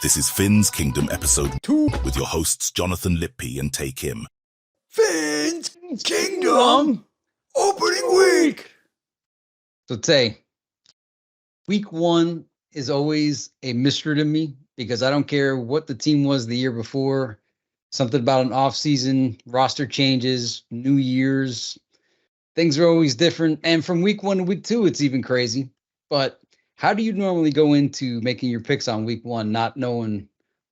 This is Phins Kingdom episode 2 with your hosts Jonathan Lippy and Tay Kim. Phins Kingdom opening week. So Tay, week one is always a mystery to me because I don't care what the team was the year before. Something about an off-season, roster changes, New Year's, things are always different. And from week one to week two, it's even crazy. But how do you normally go into making your picks on week one, not knowing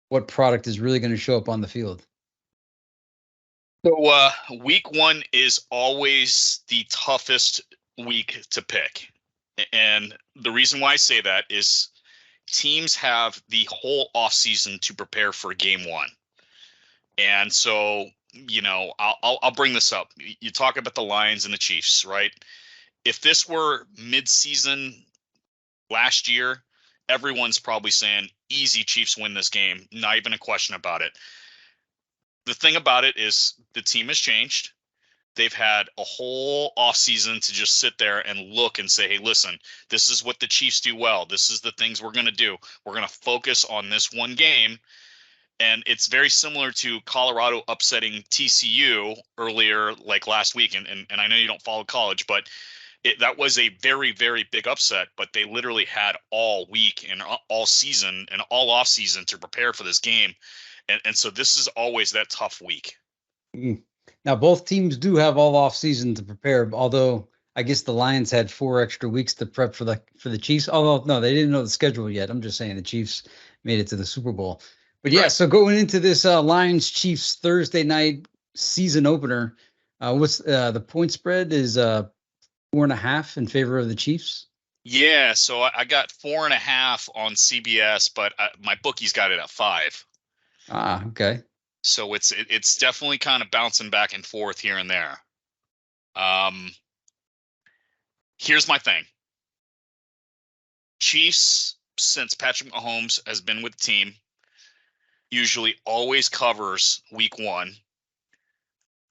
what product is really going to show up on the field? So week one is always the toughest week to pick. And the reason why I say that is teams have the whole offseason to prepare for game one. And so, I'll bring this up. You talk about the Lions and the Chiefs, right? If this were mid-season last year, everyone's probably saying easy Chiefs win this game. Not even a question about it. The thing about it is the team has changed. They've had a whole offseason to just sit there and look and say, hey, listen, this is what the Chiefs do well. This is the things we're going to do. We're going to focus on this one game. And it's very similar to Colorado upsetting TCU earlier, like last week. And I know you don't follow college, but that was a very, very big upset. But they literally had all week and all season and all off season to prepare for this game. And so this is always that tough week. Now, both teams do have all off season to prepare, although I guess the Lions had 4 extra weeks to prep for the Chiefs. Although, no, they didn't know the schedule yet. I'm just saying the Chiefs made it to the Super Bowl. But yeah, right. So going into this Lions-Chiefs Thursday night season opener, what's the point spread is 4.5 in favor of the Chiefs? Yeah, so I got 4.5 on CBS, but my bookie's got it at 5. Ah, okay. So it's definitely kind of bouncing back and forth here and there. Here's my thing. Chiefs, since Patrick Mahomes has been with the team, usually always covers week one.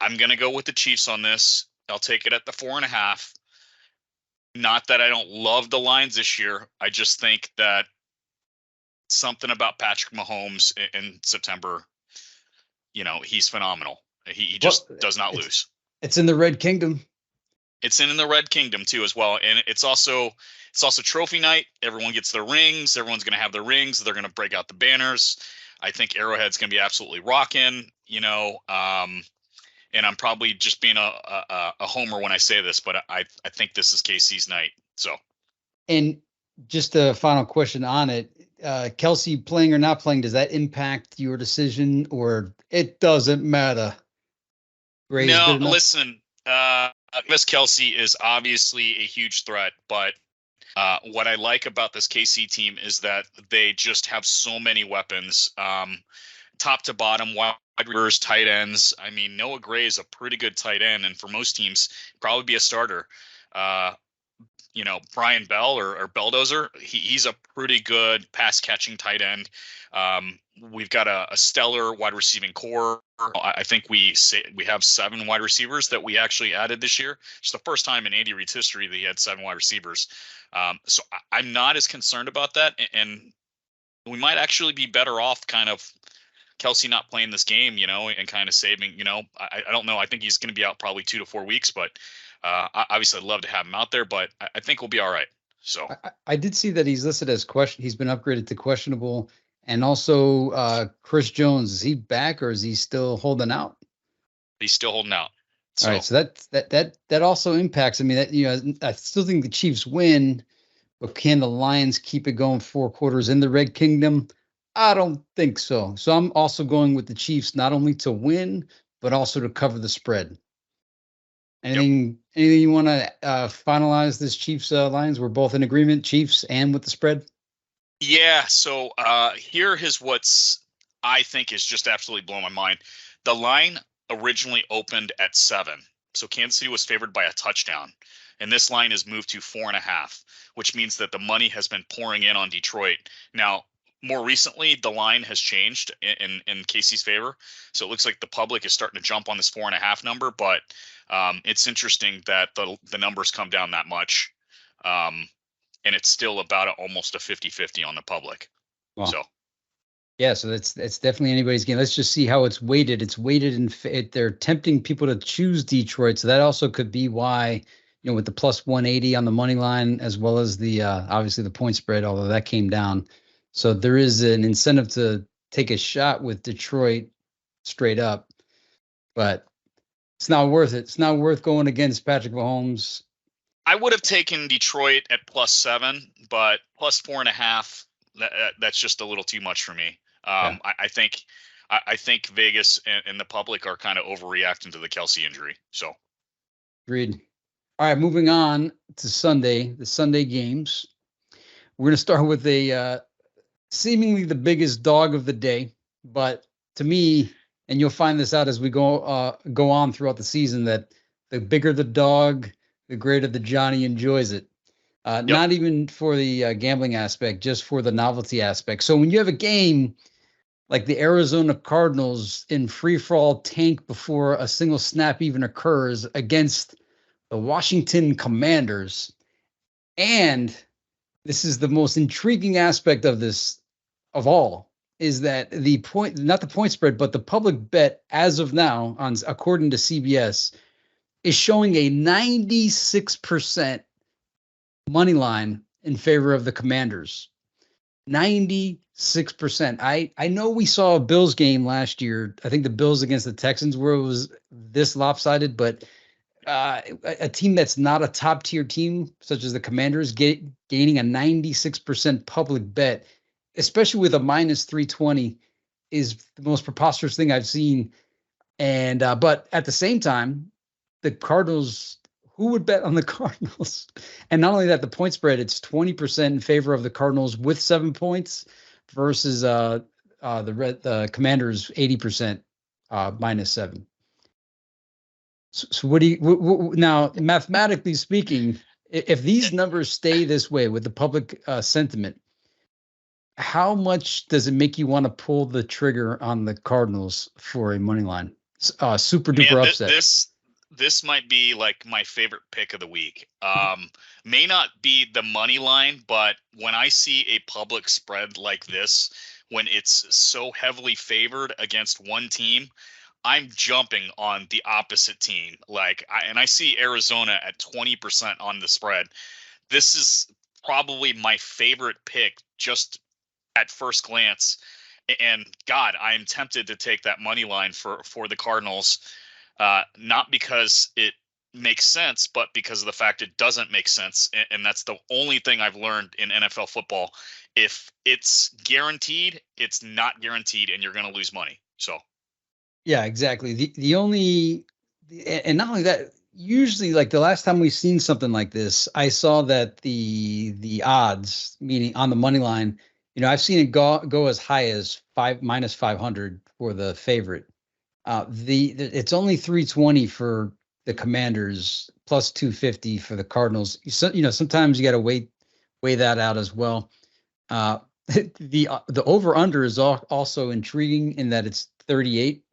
I'm going to go with the Chiefs on this. I'll take it at the 4.5. Not that I don't love the Lions this year. I just think that something about Patrick Mahomes in September, he's phenomenal. He just does not lose. It's in the Red Kingdom. It's in the Red Kingdom too, as well. And it's also trophy night. Everyone gets their rings. Everyone's going to have their rings. They're going to break out the banners. I think Arrowhead's going to be absolutely rocking, and I'm probably just being a homer when I say this, but I think this is KC's night. So, and just a final question on it. Kelsey playing or not playing, does that impact your decision, or it doesn't matter? No, listen, Miss Kelsey is obviously a huge threat, but what I like about this KC team is that they just have so many weapons, top to bottom, wide receivers, tight ends. I mean, Noah Gray is a pretty good tight end, and for most teams, probably be a starter. Brian Bell or Belldozer, he's a pretty good pass catching tight end. We've got a stellar wide receiving core. I think we have 7 wide receivers that we actually added this year. It's the first time in Andy Reid's history that he had 7 wide receivers. So I'm not as concerned about that, and we might actually be better off kind of Kelsey not playing this game, and kind of saving. I don't know. I think he's going to be out probably 2 to 4 weeks, but obviously I'd love to have him out there, but I think we'll be all right. So I did see that he's listed as question. He's been upgraded to questionable. And also, Chris Jones, is he back or is he still holding out? He's still holding out. So. All right, so that also impacts. I mean, I still think the Chiefs win, but can the Lions keep it going 4 quarters in the Red Kingdom? I don't think so. So I'm also going with the Chiefs not only to win, but also to cover the spread. Anything you want to finalize this Chiefs Lions? We're both in agreement, Chiefs and with the spread. Yeah, so here is what's I think is just absolutely blowing my mind. The line originally opened at 7, so Kansas City was favored by a touchdown, and this line has moved to 4.5, which means that the money has been pouring in on Detroit. Now, more recently, the line has changed in KC's favor, so it looks like the public is starting to jump on this 4.5 number, but it's interesting that the numbers come down that much. And it's still about almost a 50-50 on the public. Wow. So Yeah, so that's definitely anybody's game. Let's just see how it's weighted. It's weighted and they're tempting people to choose Detroit. So that also could be why, with the plus 180 on the money line, as well as the obviously the point spread, although that came down. So there is an incentive to take a shot with Detroit straight up, but it's not worth it. It's not worth going against Patrick Mahomes. I would have taken Detroit at +7, but +4.5. That's just a little too much for me. Yeah. I think Vegas and the public are kind of overreacting to the Kelsey injury. So, Agreed. All right, moving on to Sunday, the Sunday games. We're going to start with a seemingly the biggest dog of the day, but to me, and you'll find this out as we go on throughout the season, that the bigger the dog, the greater the Johnny enjoys it. Not even for the gambling aspect, just for the novelty aspect. So when you have a game like the Arizona Cardinals in free-for-all tank before a single snap even occurs against the Washington Commanders, and this is the most intriguing aspect of this of all, is that the point, not the point spread, but the public bet as of now, according to CBS, is showing a 96% money line in favor of the Commanders. 96%. I know we saw a Bills game last year. I think the Bills against the Texans where it was this lopsided, but a team that's not a top tier team, such as the Commanders, gaining a 96% public bet, especially with a minus 320, is the most preposterous thing I've seen. And but at the same time, the Cardinals, who would bet on the Cardinals? And not only that, the point spread, it's 20% in favor of the Cardinals with 7 points versus the Commanders 80% -7. So what do you now, mathematically speaking, if these numbers stay this way with the public sentiment, how much does it make you want to pull the trigger on the Cardinals for a money line? Super duper upset. This might be like my favorite pick of the week. May not be the money line, but when I see a public spread like this, when it's so heavily favored against one team, I'm jumping on the opposite team. I see Arizona at 20% on the spread. This is probably my favorite pick just at first glance. And God, I am tempted to take that money line for the Cardinals, not because it makes sense, but because of the fact it doesn't make sense. And that's the only thing I've learned in NFL football. If it's guaranteed, it's not guaranteed, and you're going to lose money. So. Yeah, exactly. The only, and not only that, usually like the last time we've seen something like this, I saw that the odds, meaning on the money line, I've seen it go as high as -500 for the favorite. It's only 320 for the Commanders, plus 250 for the Cardinals. So, sometimes you got to weigh that out as well. The over under is also intriguing in that it's 38.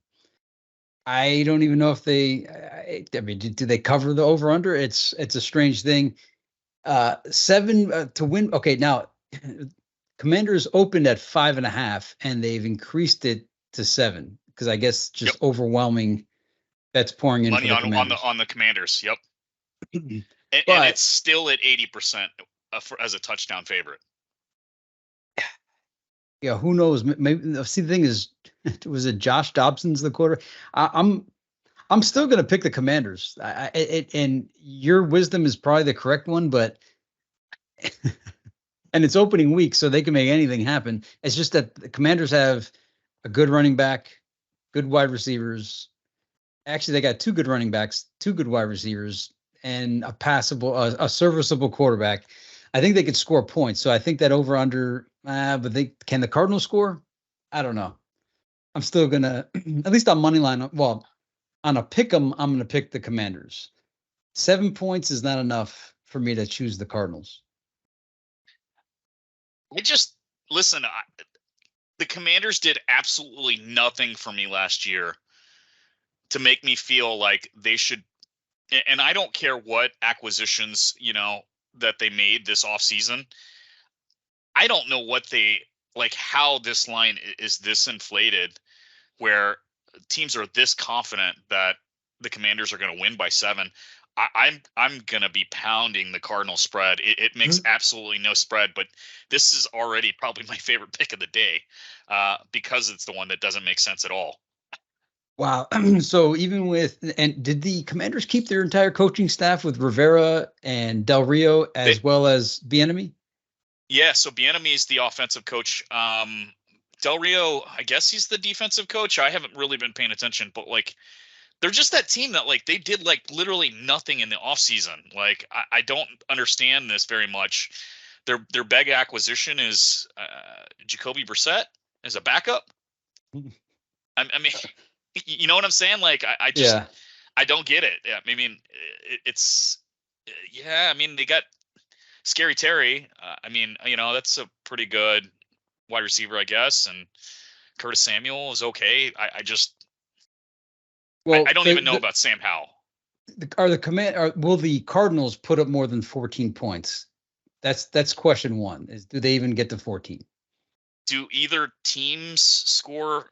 I don't even know if I mean, do they cover the over under? It's a strange thing. 7 to win. Okay, now Commanders opened at 5.5, and they've increased it to 7 because I guess just overwhelming bets pouring in money for the Commanders. on the Commanders. Yep, and it's still at 80% as a touchdown favorite. Yeah, who knows? Maybe see the thing is, was it Josh Dobson's the quarter? I'm still going to pick the Commanders. And your wisdom is probably the correct one, but and it's opening week, so they can make anything happen. It's just that the Commanders have a good running back, good wide receivers. Actually, they got 2 good running backs, 2 good wide receivers, and a serviceable quarterback. I think they could score points. So I think that over under, but can the Cardinals score? I don't know. I'm still gonna, at least on money line. Well, on a pick 'em, I'm gonna pick the Commanders. 7 points is not enough for me to choose the Cardinals. The Commanders did absolutely nothing for me last year to make me feel like they should. And I don't care what acquisitions, that they made this offseason. I don't know what they like how this line is this inflated, where teams are this confident that the Commanders are going to win by 7. I'm gonna be pounding the Cardinal spread. It makes absolutely no spread, but this is already probably my favorite pick of the day because it's the one that doesn't make sense at all. Wow. So even and did the Commanders keep their entire coaching staff with Rivera and Del Rio as well as Bieniemy? Yeah, so Bieniemy is the offensive coach. Del Rio, I guess he's the defensive coach. I haven't really been paying attention, but like they're just that team that like they did like literally nothing in the offseason. Like I don't understand this very much. Their big acquisition is Jacoby Brissett as a backup. I mean, you know what I'm saying? Like I just I don't get it. Yeah, I mean it's I mean they got Scary Terry. I mean that's a pretty good wide receiver, I guess, and Curtis Samuel is okay. I just I don't even know about Sam Howell. Will the Cardinals put up more than 14 points? That's question one. Is do they even get to 14? Do either teams score?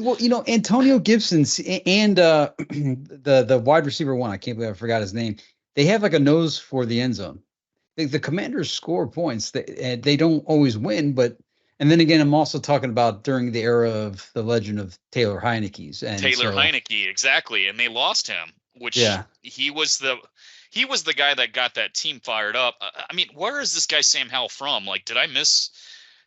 Well, Antonio Gibson's and the wide receiver one, I can't believe I forgot his name. They have like a nose for the end zone. The Commanders score points. They don't always win, and then again, I'm also talking about during the era of the legend of Taylor Heineke's. Heinicke, exactly. And they lost him, which he was the guy that got that team fired up. I mean, where is this guy Sam Howell from? Like, did I miss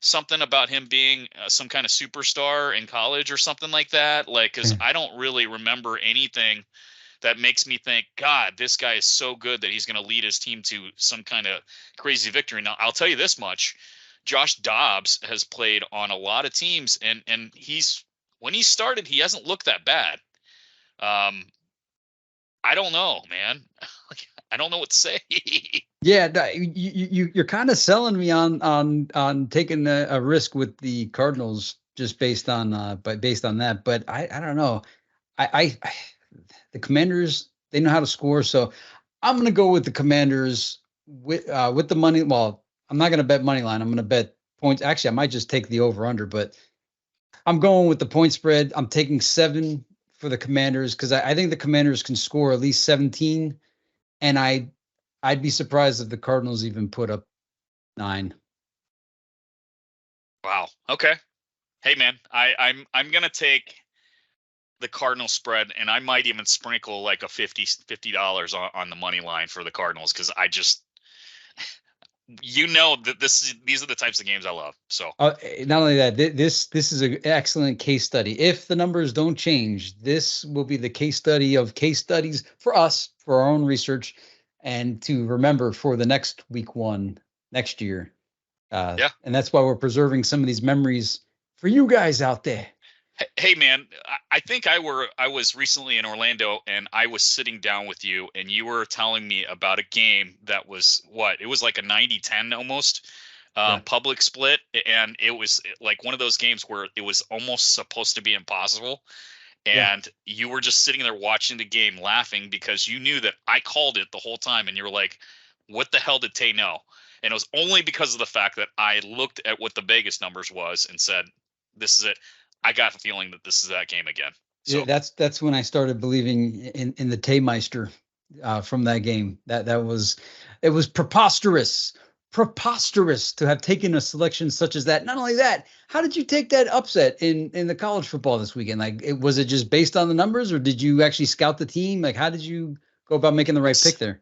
something about him being some kind of superstar in college or something like that? Like, because I don't really remember anything that makes me think, God, this guy is so good that he's going to lead his team to some kind of crazy victory. Now, I'll tell you this much. Josh Dobbs has played on a lot of teams, and when he started, he hasn't looked that bad. I don't know, man. I don't know what to say. Yeah, you're kind of selling me on taking a risk with the Cardinals just based on that, but I don't know. The Commanders, they know how to score, so I'm going to go with the Commanders with the money. Well, I'm not going to bet money line. I'm going to bet points. Actually, I might just take the over under, but I'm going with the point spread. I'm taking 7 for the Commanders because I think the Commanders can score at least 17, and I'd be surprised if the Cardinals even put up 9. Wow. Okay. Hey man, I'm gonna take the Cardinal spread, and I might even sprinkle like a $50 on the money line for the Cardinals because I just that these are the types of games I love. So not only that, this is an excellent case study. If the numbers don't change, this will be the case study of case studies for us, for our own research, and to remember for the next week 1 next year. And that's why we're preserving some of these memories for you guys out there. Hey man, I think I was recently in Orlando, and I was sitting down with you, and you were telling me about a game that was it was like a 90-10 almost public split, and it was like one of those games where it was almost supposed to be impossible, and you were just sitting there watching the game laughing because you knew that I called it the whole time, and you were like, what the hell did Tay know? And it was only because of the fact that I looked at what the Vegas numbers was and said, this is it. I got the feeling that this is that game again. So yeah, that's when I started believing in the Taymeister from that game. It was preposterous to have taken a selection such as that. Not only that, how did you take that upset in the college football this weekend? Like, was it just based on the numbers, or did you actually scout the team? Like, how did you go about making the right pick there?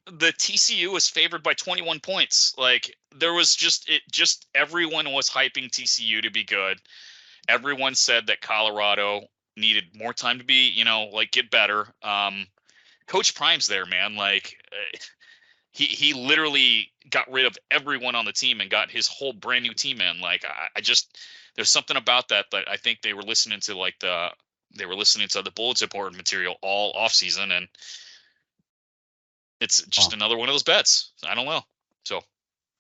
The TCU was favored by 21 points. Like, there was just everyone was hyping TCU to be good. Everyone said that Colorado needed more time to be, get better. Coach Prime's there, man. Like, he literally got rid of everyone on the team and got his whole brand new team in. Like, I just, there's something about that I think they were listening to the bulletin board material all off season, and it's just another one of those bets. I don't know. So,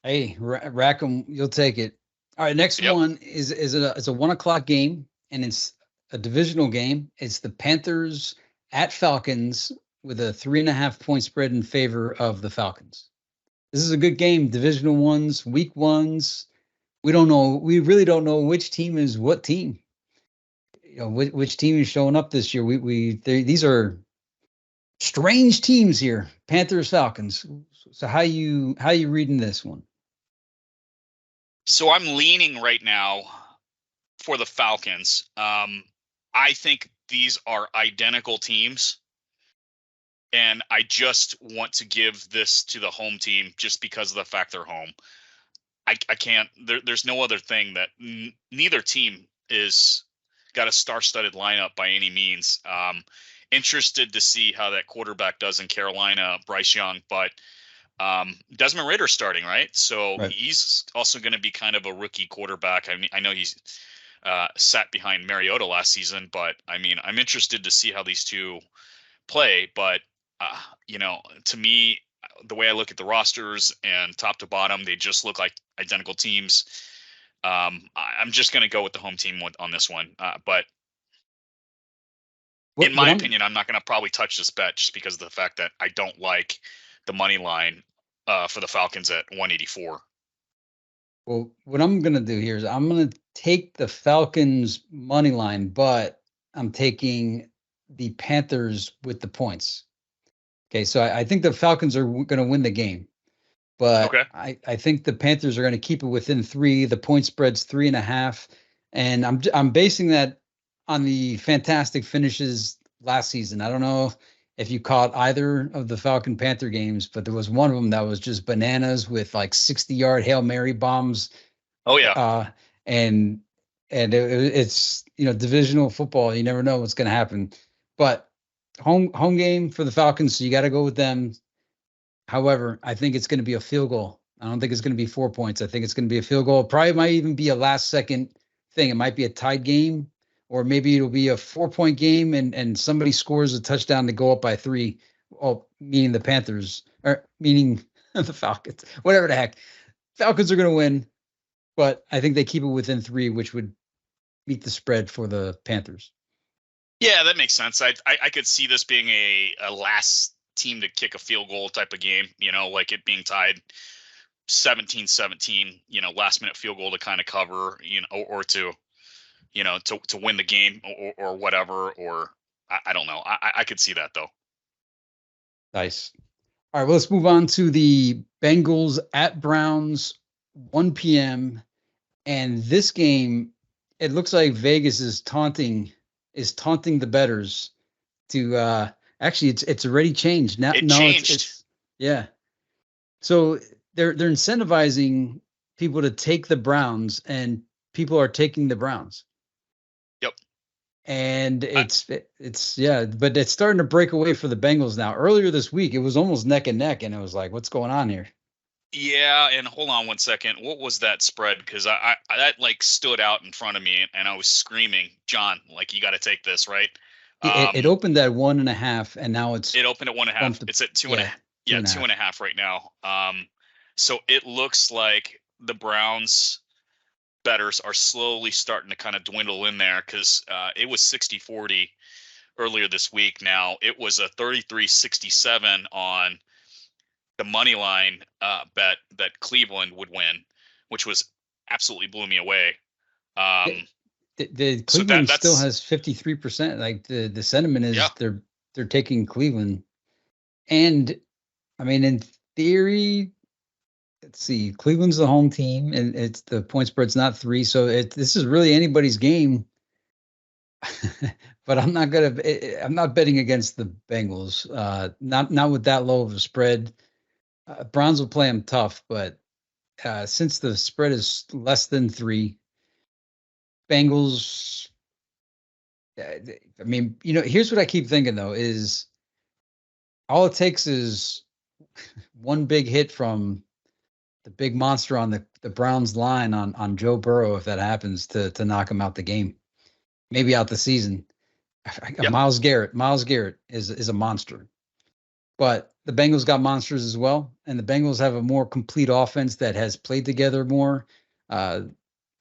hey, rack 'em, you'll take it. All right, next one is a 1:00 game, and it's a divisional game. It's the Panthers at Falcons with a 3.5 point spread in favor of the Falcons. This is a good game. Divisional ones, week 1s. we don't know. We really don't know which team is what team. You know, which team is showing up this year. These are strange teams here. Panthers, Falcons. So how you reading this one? So I'm leaning right now for the Falcons. I think these are identical teams, and I just want to give this to the home team just because of the fact they're home. I can't. There's no other thing that neither team is got a star-studded lineup by any means. Interested to see how that quarterback does in Carolina, Bryce Young, but Desmond Ridder's starting, right? So Right. He's also going to be kind of a rookie quarterback. I mean, I know he's sat behind Mariota last season, but I mean, I'm interested to see how these two play. But to me, the way I look at the rosters and top to bottom, they just look like identical teams. I'm just going to go with the home team on this one. But in my opinion, I'm not going to probably touch this bet just because of the fact that I don't like the money line for the Falcons at 184. Well, what I'm going to do here is I'm going to take the Falcons money line, but I'm taking the Panthers with the points. Okay, so I think the Falcons are going to win the game, but Okay. I think the Panthers are going to keep it within 3. The point spread's 3.5, and I'm basing that on the fantastic finishes last season. I don't know if you caught either of the Falcon Panther games, but there was one of them that was just bananas with like 60-yard Hail Mary bombs. Oh yeah. And it's divisional football. You never know what's going to happen, but home game for the Falcons, so you got to go with them. However, I think it's going to be a field goal. I don't think it's going to be 4 points. I think it's going to be a field goal. Probably might even be a last second thing. It might be a tied game, or maybe it'll be a 4-point game and somebody scores a touchdown to go up by 3. Oh, meaning the Panthers, or meaning the Falcons, whatever the heck. Falcons are going to win, but I think they keep it within 3, which would meet the spread for the Panthers. Yeah, that makes sense. I could see this being a last team to kick a field goal type of game, like it being tied 17-17, last minute field goal to kind of cover, or to win the game or whatever, or I don't know. I could see that though. Nice. All right, well, let's move on to the Bengals at Browns, 1 p.m. And this game, it looks like Vegas is taunting the bettors to actually it's already changed. Now it's yeah. So they're incentivizing people to take the Browns, and people are taking the Browns. Yep. And it's yeah, but it's starting to break away for the Bengals now. Earlier this week, it was almost neck and neck, and it was like, what's going on here? Yeah, and hold on one second. What was that spread? Because I that like stood out in front of me, and I was screaming, John, like you got to take this, right? It opened at 1.5, and now it opened at 1.5. It's at 2.5. Yeah, 2.5 right now. So it looks like the Browns bettors are slowly starting to kind of dwindle in there because it was 60-40 earlier this week. Now it was a 33-67 on the money line bet that Cleveland would win, which was absolutely blew me away. The Cleveland still has 53%. Like the sentiment is they're taking Cleveland, and I mean in theory, let's see, Cleveland's the home team, and it's the point spread's not 3, so this is really anybody's game. But I'm not betting against the Bengals. Not with that low of a spread. Browns will play them tough, but since the spread is less than 3, Bengals. I mean, here's what I keep thinking though: is all it takes is one big hit from the big monster on the Browns line on Joe Burrow, if that happens, to knock him out the game, maybe out the season. Yep. Myles Garrett is a monster. But the Bengals got monsters as well, and the Bengals have a more complete offense that has played together more.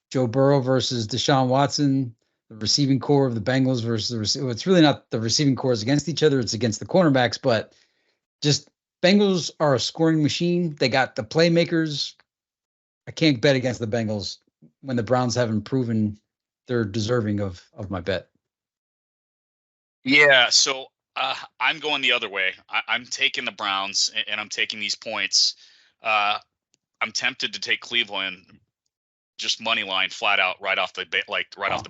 Joe Burrow versus Deshaun Watson, the receiving core of the Bengals versus it's really not the receiving cores against each other; it's against the cornerbacks. But just Bengals are a scoring machine. They got the playmakers. I can't bet against the Bengals when the Browns haven't proven they're deserving of my bet. Yeah, so I'm going the other way. I'm taking the Browns, and I'm taking these points. I'm tempted to take Cleveland, just money line, flat out, right off the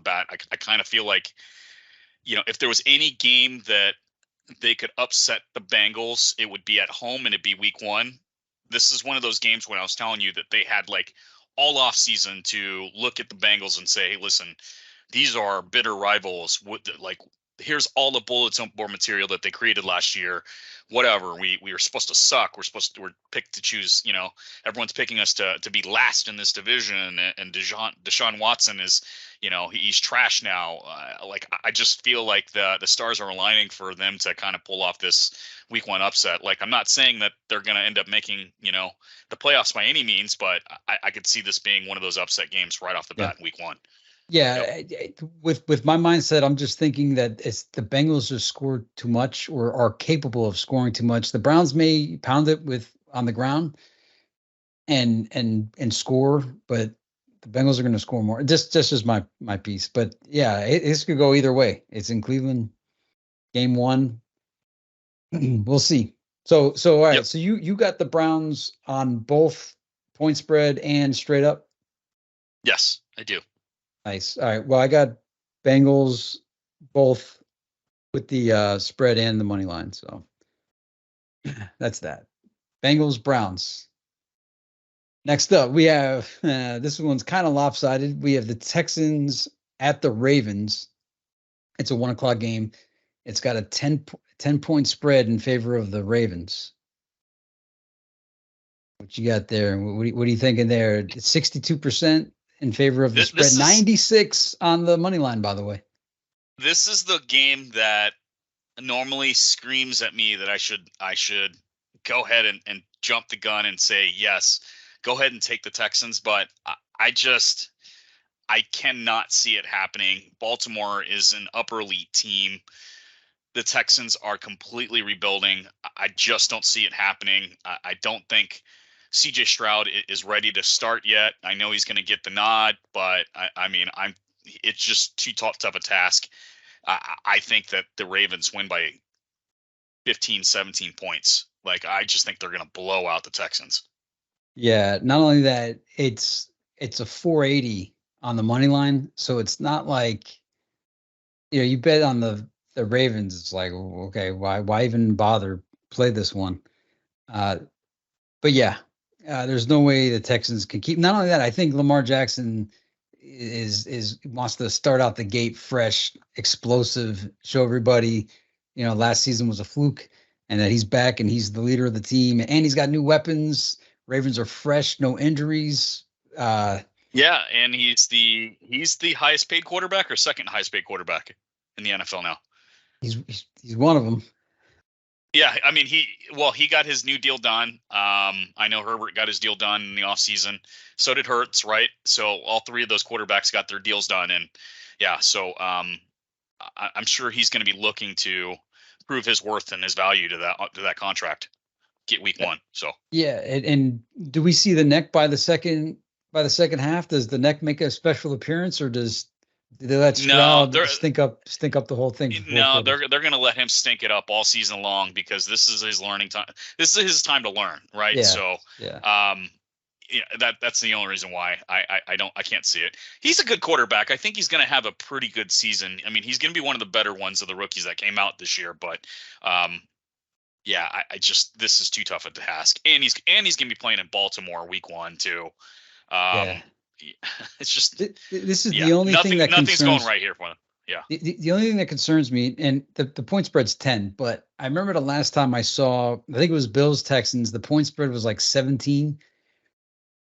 bat. I kind of feel like, if there was any game that they could upset the Bengals, it would be at home, and it'd be week 1. This is one of those games when I was telling you that they had like all off season to look at the Bengals and say, hey, listen, these are bitter rivals. Here's all the bulletin board material that they created last year. Whatever, we were supposed to suck. We're picked to choose. Everyone's picking us to be last in this division. And Deshaun Watson is, he's trash now. I just feel like the stars are aligning for them to kind of pull off this week 1 upset. Like, I'm not saying that they're going to end up making, the playoffs by any means, but I could see this being one of those upset games right off the bat in week 1. Yeah, with my mindset, I'm just thinking that it's the Bengals just scored too much or are capable of scoring too much. The Browns may pound it on the ground and score, but the Bengals are going to score more. Just is my piece. But yeah, this could go either way. It's in Cleveland, game 1. We'll see. So all right. Yep. So you got the Browns on both point spread and straight up? Yes, I do. Nice. All right. Well, I got Bengals both with the spread and the money line. So that's that. Bengals, Browns. Next up, we have this one's kind of lopsided. We have the Texans at the Ravens. It's a 1:00 game. It's got a 10-point spread in favor of the Ravens. What you got there? What are you thinking there? It's 62% in favor of the spread. 96 on the money line, by the way. This is the game that normally screams at me that I should go ahead and jump the gun and say, yes, go ahead and take the Texans. But I cannot see it happening. Baltimore is an upper elite team. The Texans are completely rebuilding. I just don't see it happening. I don't think CJ Stroud is ready to start yet. I know he's going to get the nod, but it's just too tough of a task. I think that the Ravens win by 15, 17 points. I just think they're going to blow out the Texans. Yeah. Not only that, it's a 480 on the money line. So it's not like, you bet on the Ravens. It's like, okay, why even bother play this one? But yeah, there's no way the Texans can keep. Not only that, I think Lamar Jackson is wants to start out the gate fresh, explosive, show everybody, last season was a fluke, and that he's back and he's the leader of the team, and he's got new weapons. Ravens are fresh, no injuries. Yeah, and he's the highest paid quarterback or second highest paid quarterback in the NFL now. He's one of them. Yeah, he got his new deal done. I know Herbert got his deal done in the offseason. So did Hurts, right? So all three of those quarterbacks got their deals done. And yeah, so I'm sure he's going to be looking to prove his worth and his value to that contract. Get week 1. So yeah, and do we see the neck by the second half? Does the neck make a special appearance, or do they let Stroud stink up the whole thing? No, they're going to let him stink it up all season long, because this is his learning time. This is his time to learn, right? Yeah, so yeah. That's the only reason why I can't see it. He's a good quarterback. I think he's going to have a pretty good season. He's going to be one of the better ones of the rookies that came out this year. But yeah, I just, this is too tough a task, and he's going to be playing in Baltimore week 1 too. Yeah. It's just this is the only thing that nothing's going right here for them. Yeah. The only thing that concerns me, and the point spread's 10, but I remember the last time I saw, I think it was Bills Texans, the point spread was like 17,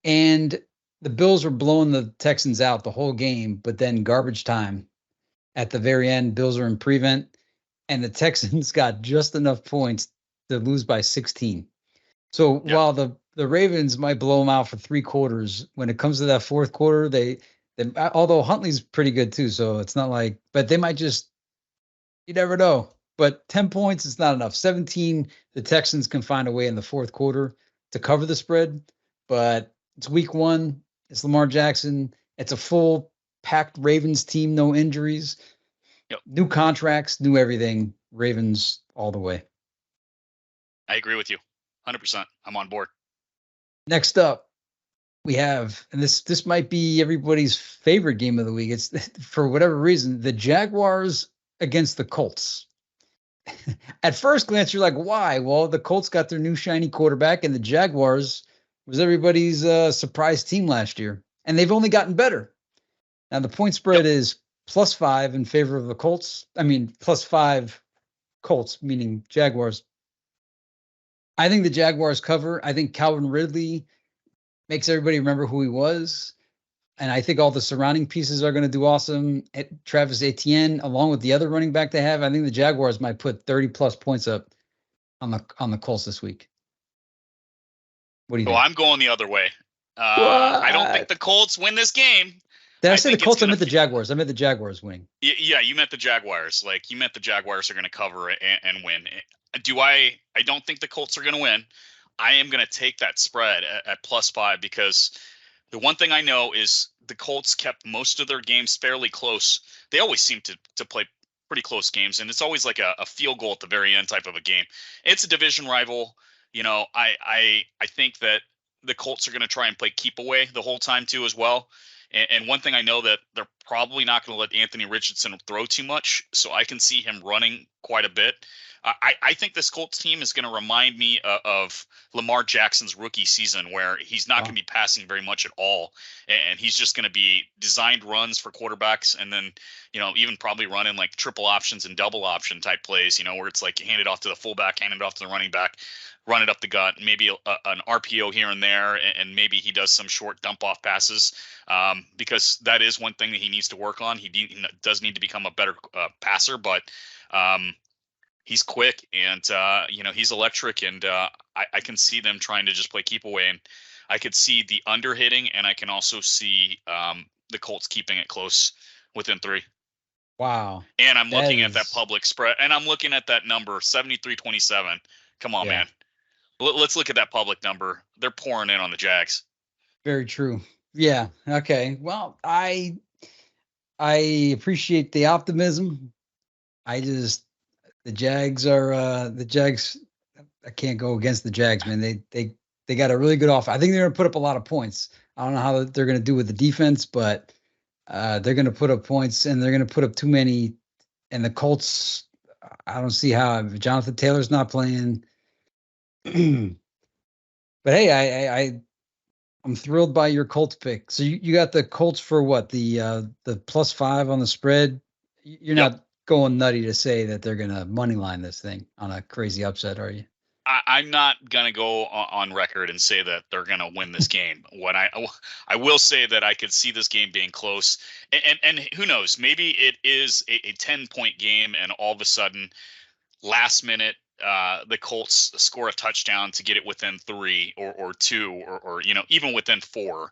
and the Bills were blowing the Texans out the whole game, but then garbage time at the very end, Bills are in prevent, and the Texans got just enough points to lose by 16. So while the Ravens might blow them out for 3 quarters, when it comes to that fourth quarter, they although Huntley's pretty good too, so it's not like, but they might just, you never know. But 10 points is not enough. 17, the Texans can find a way in the fourth quarter to cover the spread, but it's week 1. It's Lamar Jackson. It's a full packed Ravens team, no injuries, new contracts, new everything. Ravens all the way. I agree with you 100%. I'm on board. Next up, we have, and this might be everybody's favorite game of the week. It's, for whatever reason, the Jaguars against the Colts. At first glance, you're like, why? Well, the Colts got their new shiny quarterback, and the Jaguars was everybody's surprise team last year. And they've only gotten better. Now, the point spread is +5 in favor of the Colts. I mean, +5 Colts, meaning Jaguars. I think the Jaguars cover. I think Calvin Ridley makes everybody remember who he was. And I think all the surrounding pieces are going to do awesome. Travis Etienne, along with the other running back they have, I think the Jaguars might put 30+ points up on the Colts this week. What do you think? I'm going the other way. I don't think the Colts win this game. Did I say the Colts? I meant the Jaguars. I meant the Jaguars winning. Yeah, you meant the Jaguars. Like, you meant the Jaguars are going to cover and win. I don't think the Colts are going to win. I am going to take that spread at +5 because the one thing I know is the Colts kept most of their games fairly close. They always seem to play pretty close games, and it's always like a field goal at the very end type of a game. It's a division rival. You know, I think that the Colts are going to try and play keep away the whole time too as well. And one thing I know that they're probably not going to let Anthony Richardson throw too much, so I can see him running quite a bit. I think this Colts team is going to remind me of Lamar Jackson's rookie season, where he's not going to be passing very much at all, and he's just going to be designed runs for quarterbacks, and then, you know, even probably running like triple options and double option type plays, you know, where it's like hand it off to the fullback, hand it off to the running back, run it up the gut, maybe an RPO here and there, and maybe he does some short dump off passes, because that is one thing that he needs to work on. He does need to become a better passer, but he's quick, and you know, he's electric, and I can see them trying to just play keep away, and I could see the under hitting, and I can also see the Colts keeping it close within 3. Wow. And I'm looking at that public spread, and I'm looking at that number 73-27. Come on, man. Let's look at that public number. They're pouring in on the Jags. Very true. Yeah. Okay. Well, I appreciate the optimism. The Jags. I can't go against the Jags, man. They got a really good offer. I think they're going to put up a lot of points. I don't know how they're going to do with the defense, but they're going to put up points, and they're going to put up too many. And the Colts, I don't see how. Jonathan Taylor's not playing. But hey, I'm thrilled by your Colts pick. So you got the Colts for what? The +5 on the spread. You're not going nutty to say that they're gonna money line this thing on a crazy upset, are you? I'm not gonna go on record and say that they're gonna win this game. What I will say that I could see this game being close, and who knows? Maybe it is a 10-point game, and all of a sudden, last minute, the Colts score a touchdown to get it within 3 or 2 or you know, even within 4.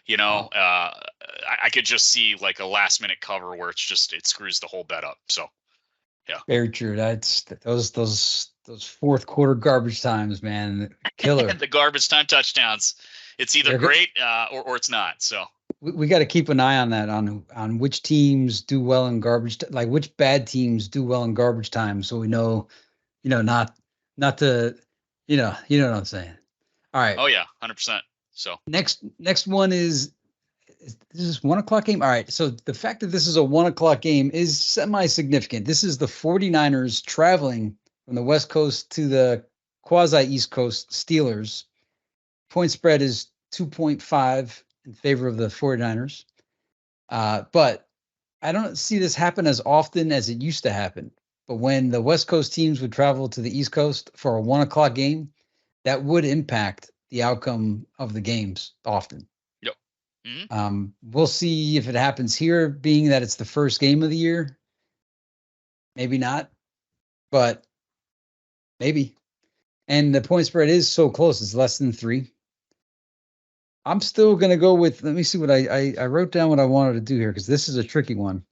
You know, I could just see like a last minute cover where it screws the whole bet up. So, yeah, very true. That's those fourth quarter garbage times, man, killer. The garbage time touchdowns. It's either great or it's not. So we got to keep an eye on that, on which teams do well in garbage, like which bad teams do well in garbage time, so we know. You know, not to, you know what I'm saying. All right. Oh yeah, 100%. So next one is this 1 o'clock game. All right. So the fact that this is a 1 o'clock game is semi-significant. This is the 49ers traveling from the West Coast to the quasi East Coast Steelers. Point spread is 2.5 in favor of the 49ers. But I don't see this happen as often as it used to happen. But when the West Coast teams would travel to the East Coast for a 1 o'clock game, that would impact the outcome of the games often. Yep. Mm-hmm. We'll see if it happens here, being that it's the first game of the year. Maybe not, but maybe. And the point spread is so close; it's less than 3. I'm still going to go with. Let me see what I wrote down what I wanted to do here, because this is a tricky one.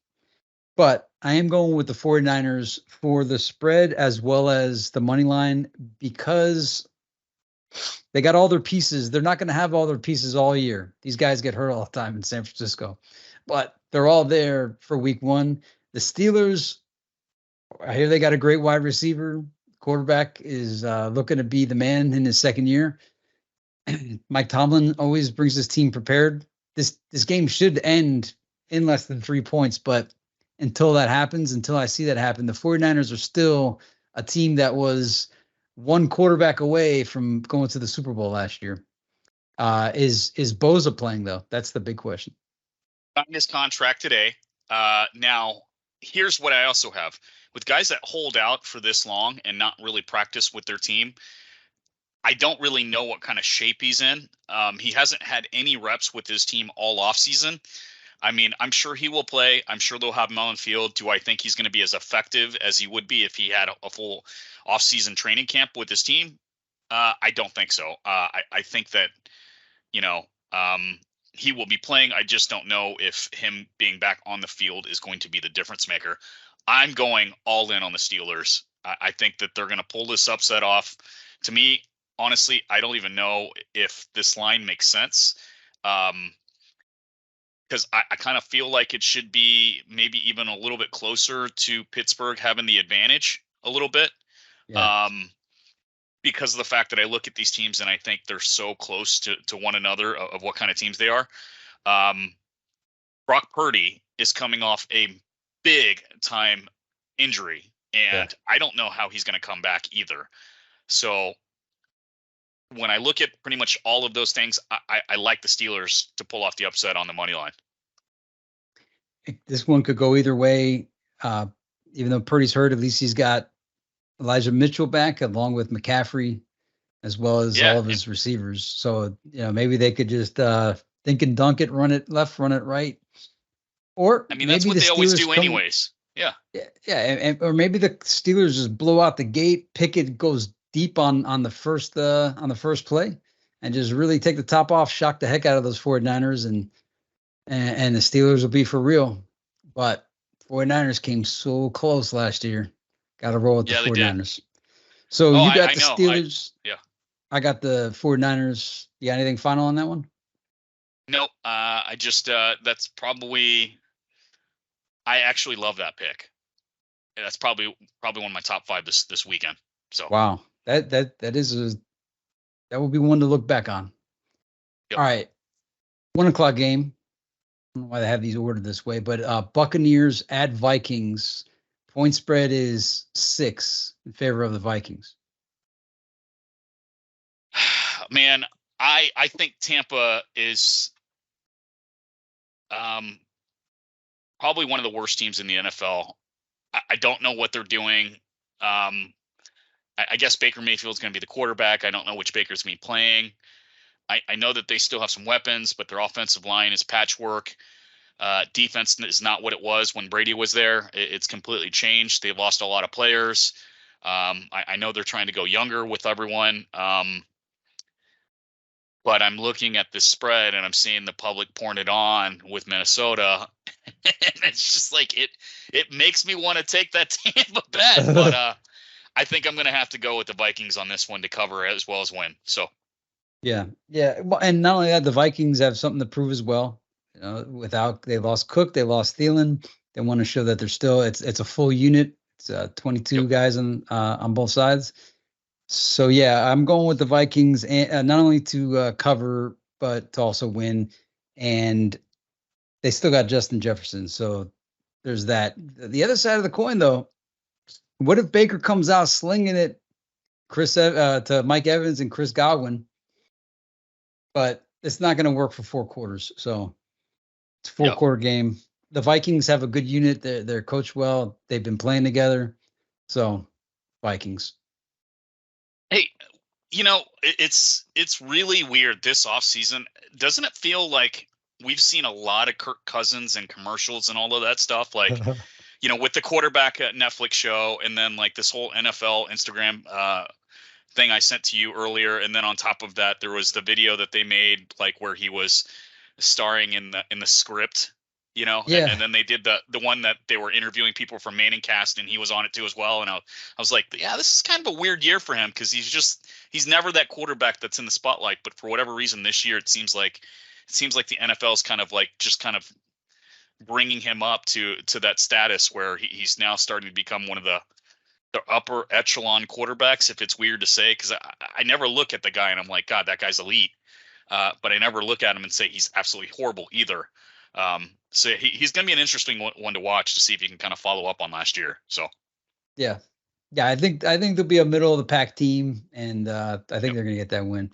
But I am going with the 49ers for the spread as well as the money line, because They got all their pieces. They're not going to have all their pieces all year. These guys get hurt all the time in San Francisco, but they're all there for week one. The Steelers, I hear they got a great wide receiver. Quarterback is looking to be the man in his second year. Mike Tomlin always brings his team prepared. This game should end in less than 3 points, but until that happens, until I see that happen, the 49ers are still a team that was one quarterback away from going to the Super Bowl last year. Is Bosa playing though? That's the big question. Signed his contract today. Now, here's what I also have with guys that hold out for this long and not really practice with their team. I don't really know what kind of shape he's in. He hasn't had any reps with his team all off season. I mean, I'm sure he will play. I'm sure they'll have him on the field. Do I think he's going to be as effective as he would be if he had a full off-season training camp with his team? I don't think so. I think that, he will be playing. I just don't know if him being back on the field is going to be the difference maker. I'm going all in on the Steelers. I think that they're going to pull this upset off. To me, honestly, I don't even know if this line makes sense. Because I kind of feel like it should be maybe even a little bit closer to Pittsburgh having the advantage a little bit. Yeah. Because of the fact that I look at these teams and I think they're so close to one another of what kind of teams they are. Brock Purdy is coming off a big time injury, and I don't know how he's going to come back either. So when I look at pretty much all of those things, I like the Steelers to pull off the upset on the money line. This one could go either way. Even though Purdy's hurt, at least he's got Elijah Mitchell back along with McCaffrey, as well as all of his receivers. So, maybe they could just think and dunk it, run it left, run it right. Or I mean, that's what they always do anyways. Yeah. Yeah. Or maybe the Steelers just blow out the gate. Pickett goes deep on the first play and just really take the top off, shock the heck out of those 49ers, and the Steelers will be for real. But 49ers came so close last year. Got to roll with the 49ers. So you got the Steelers. I got the 49ers. You got anything final on that one? No, I just that's probably. I actually love that pick. That's probably one of my top 5 this weekend. So wow, that will be one to look back on. Yep. All right, 1:00 game. I don't know why they have these ordered this way, but Buccaneers at Vikings. Point spread is 6 in favor of the Vikings. Man, I think Tampa is probably one of the worst teams in the NFL. I don't know what they're doing. I guess Baker Mayfield's going to be the quarterback. I don't know which Baker's going to be playing. I know that they still have some weapons, but their offensive line is patchwork. Defense is not what it was when Brady was there. It's completely changed. They've lost a lot of players. I know they're trying to go younger with everyone. But I'm looking at this spread and I'm seeing the public pouring it on with Minnesota. And it's just like it makes me want to take that Tampa bet. But I think I'm going to have to go with the Vikings on this one to cover as well as win. So. Yeah. Well, and not only that, the Vikings have something to prove as well. They lost Cook, they lost Thielen. They want to show that they're still it's a full unit. It's 22 guys on both sides. So yeah, I'm going with the Vikings, and not only to cover but to also win. And they still got Justin Jefferson, so there's that. The other side of the coin, though, what if Baker comes out slinging it, to Mike Evans and Chris Godwin, but it's not going to work for 4 quarters. So. It's a 4-quarter game. The Vikings have a good unit. They're coached well. They've been playing together. So, Vikings. Hey, it's really weird this offseason. Doesn't it feel like we've seen a lot of Kirk Cousins and commercials and all of that stuff? Like, with the quarterback Netflix show, and then like this whole NFL Instagram thing I sent to you earlier. And then on top of that, there was the video that they made, like where he was starring in the script Yeah. and then they did the one that they were interviewing people from Manningcast, and he was on it too as well. And I was like, yeah, this is kind of a weird year for him because he's never that quarterback that's in the spotlight. But for whatever reason, this year it seems like the NFL is kind of like just kind of bringing him up to that status where he's now starting to become one of the upper echelon quarterbacks. If it's weird to say, because I never look at the guy and I'm like, God, that guy's elite. But I never look at him and say he's absolutely horrible either. So he's going to be an interesting one to watch to see if you can kind of follow up on last year. So, yeah. I think there'll be a middle of the pack team, and I think they're going to get that win.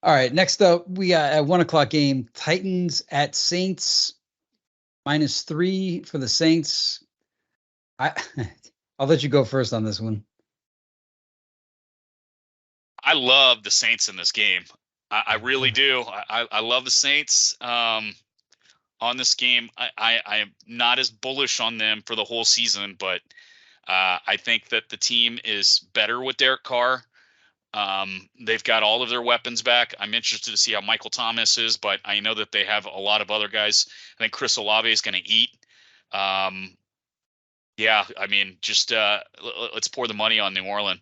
All right, next up we got a 1:00 game: Titans at Saints, -3 for the Saints. I'll let you go first on this one. I love the Saints in this game. I really do. I love the Saints. On this game, I am not as bullish on them for the whole season, but I think that the team is better with Derek Carr. They've got all of their weapons back. I'm interested to see how Michael Thomas is, but I know that they have a lot of other guys. I think Chris Olave is going to eat. Yeah, I mean, just let's pour the money on New Orleans.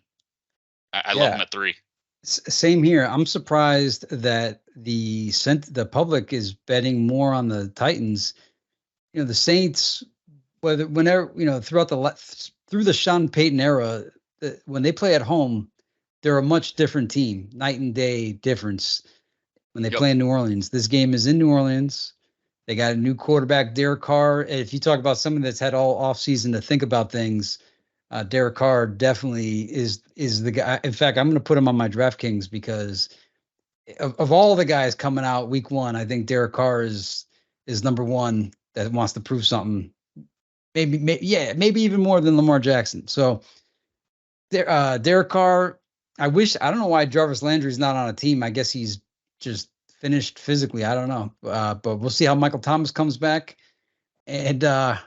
I love them at 3. Same here. I'm surprised that the public is betting more on the Titans. The Saints, whenever through the Sean Payton era, when they play at home, they're a much different team, night and day difference when they play in New Orleans. This game is in New Orleans. They got a new quarterback, Derek Carr. If you talk about someone that's had all offseason to think about things, Derek Carr definitely is the guy. In fact, I'm going to put him on my DraftKings because of all the guys coming out week 1, I think Derek Carr is number 1 that wants to prove something. Maybe even more than Lamar Jackson. So Derek Carr, I don't know why Jarvis Landry's not on a team. I guess he's just finished physically. I don't know. But we'll see how Michael Thomas comes back. And I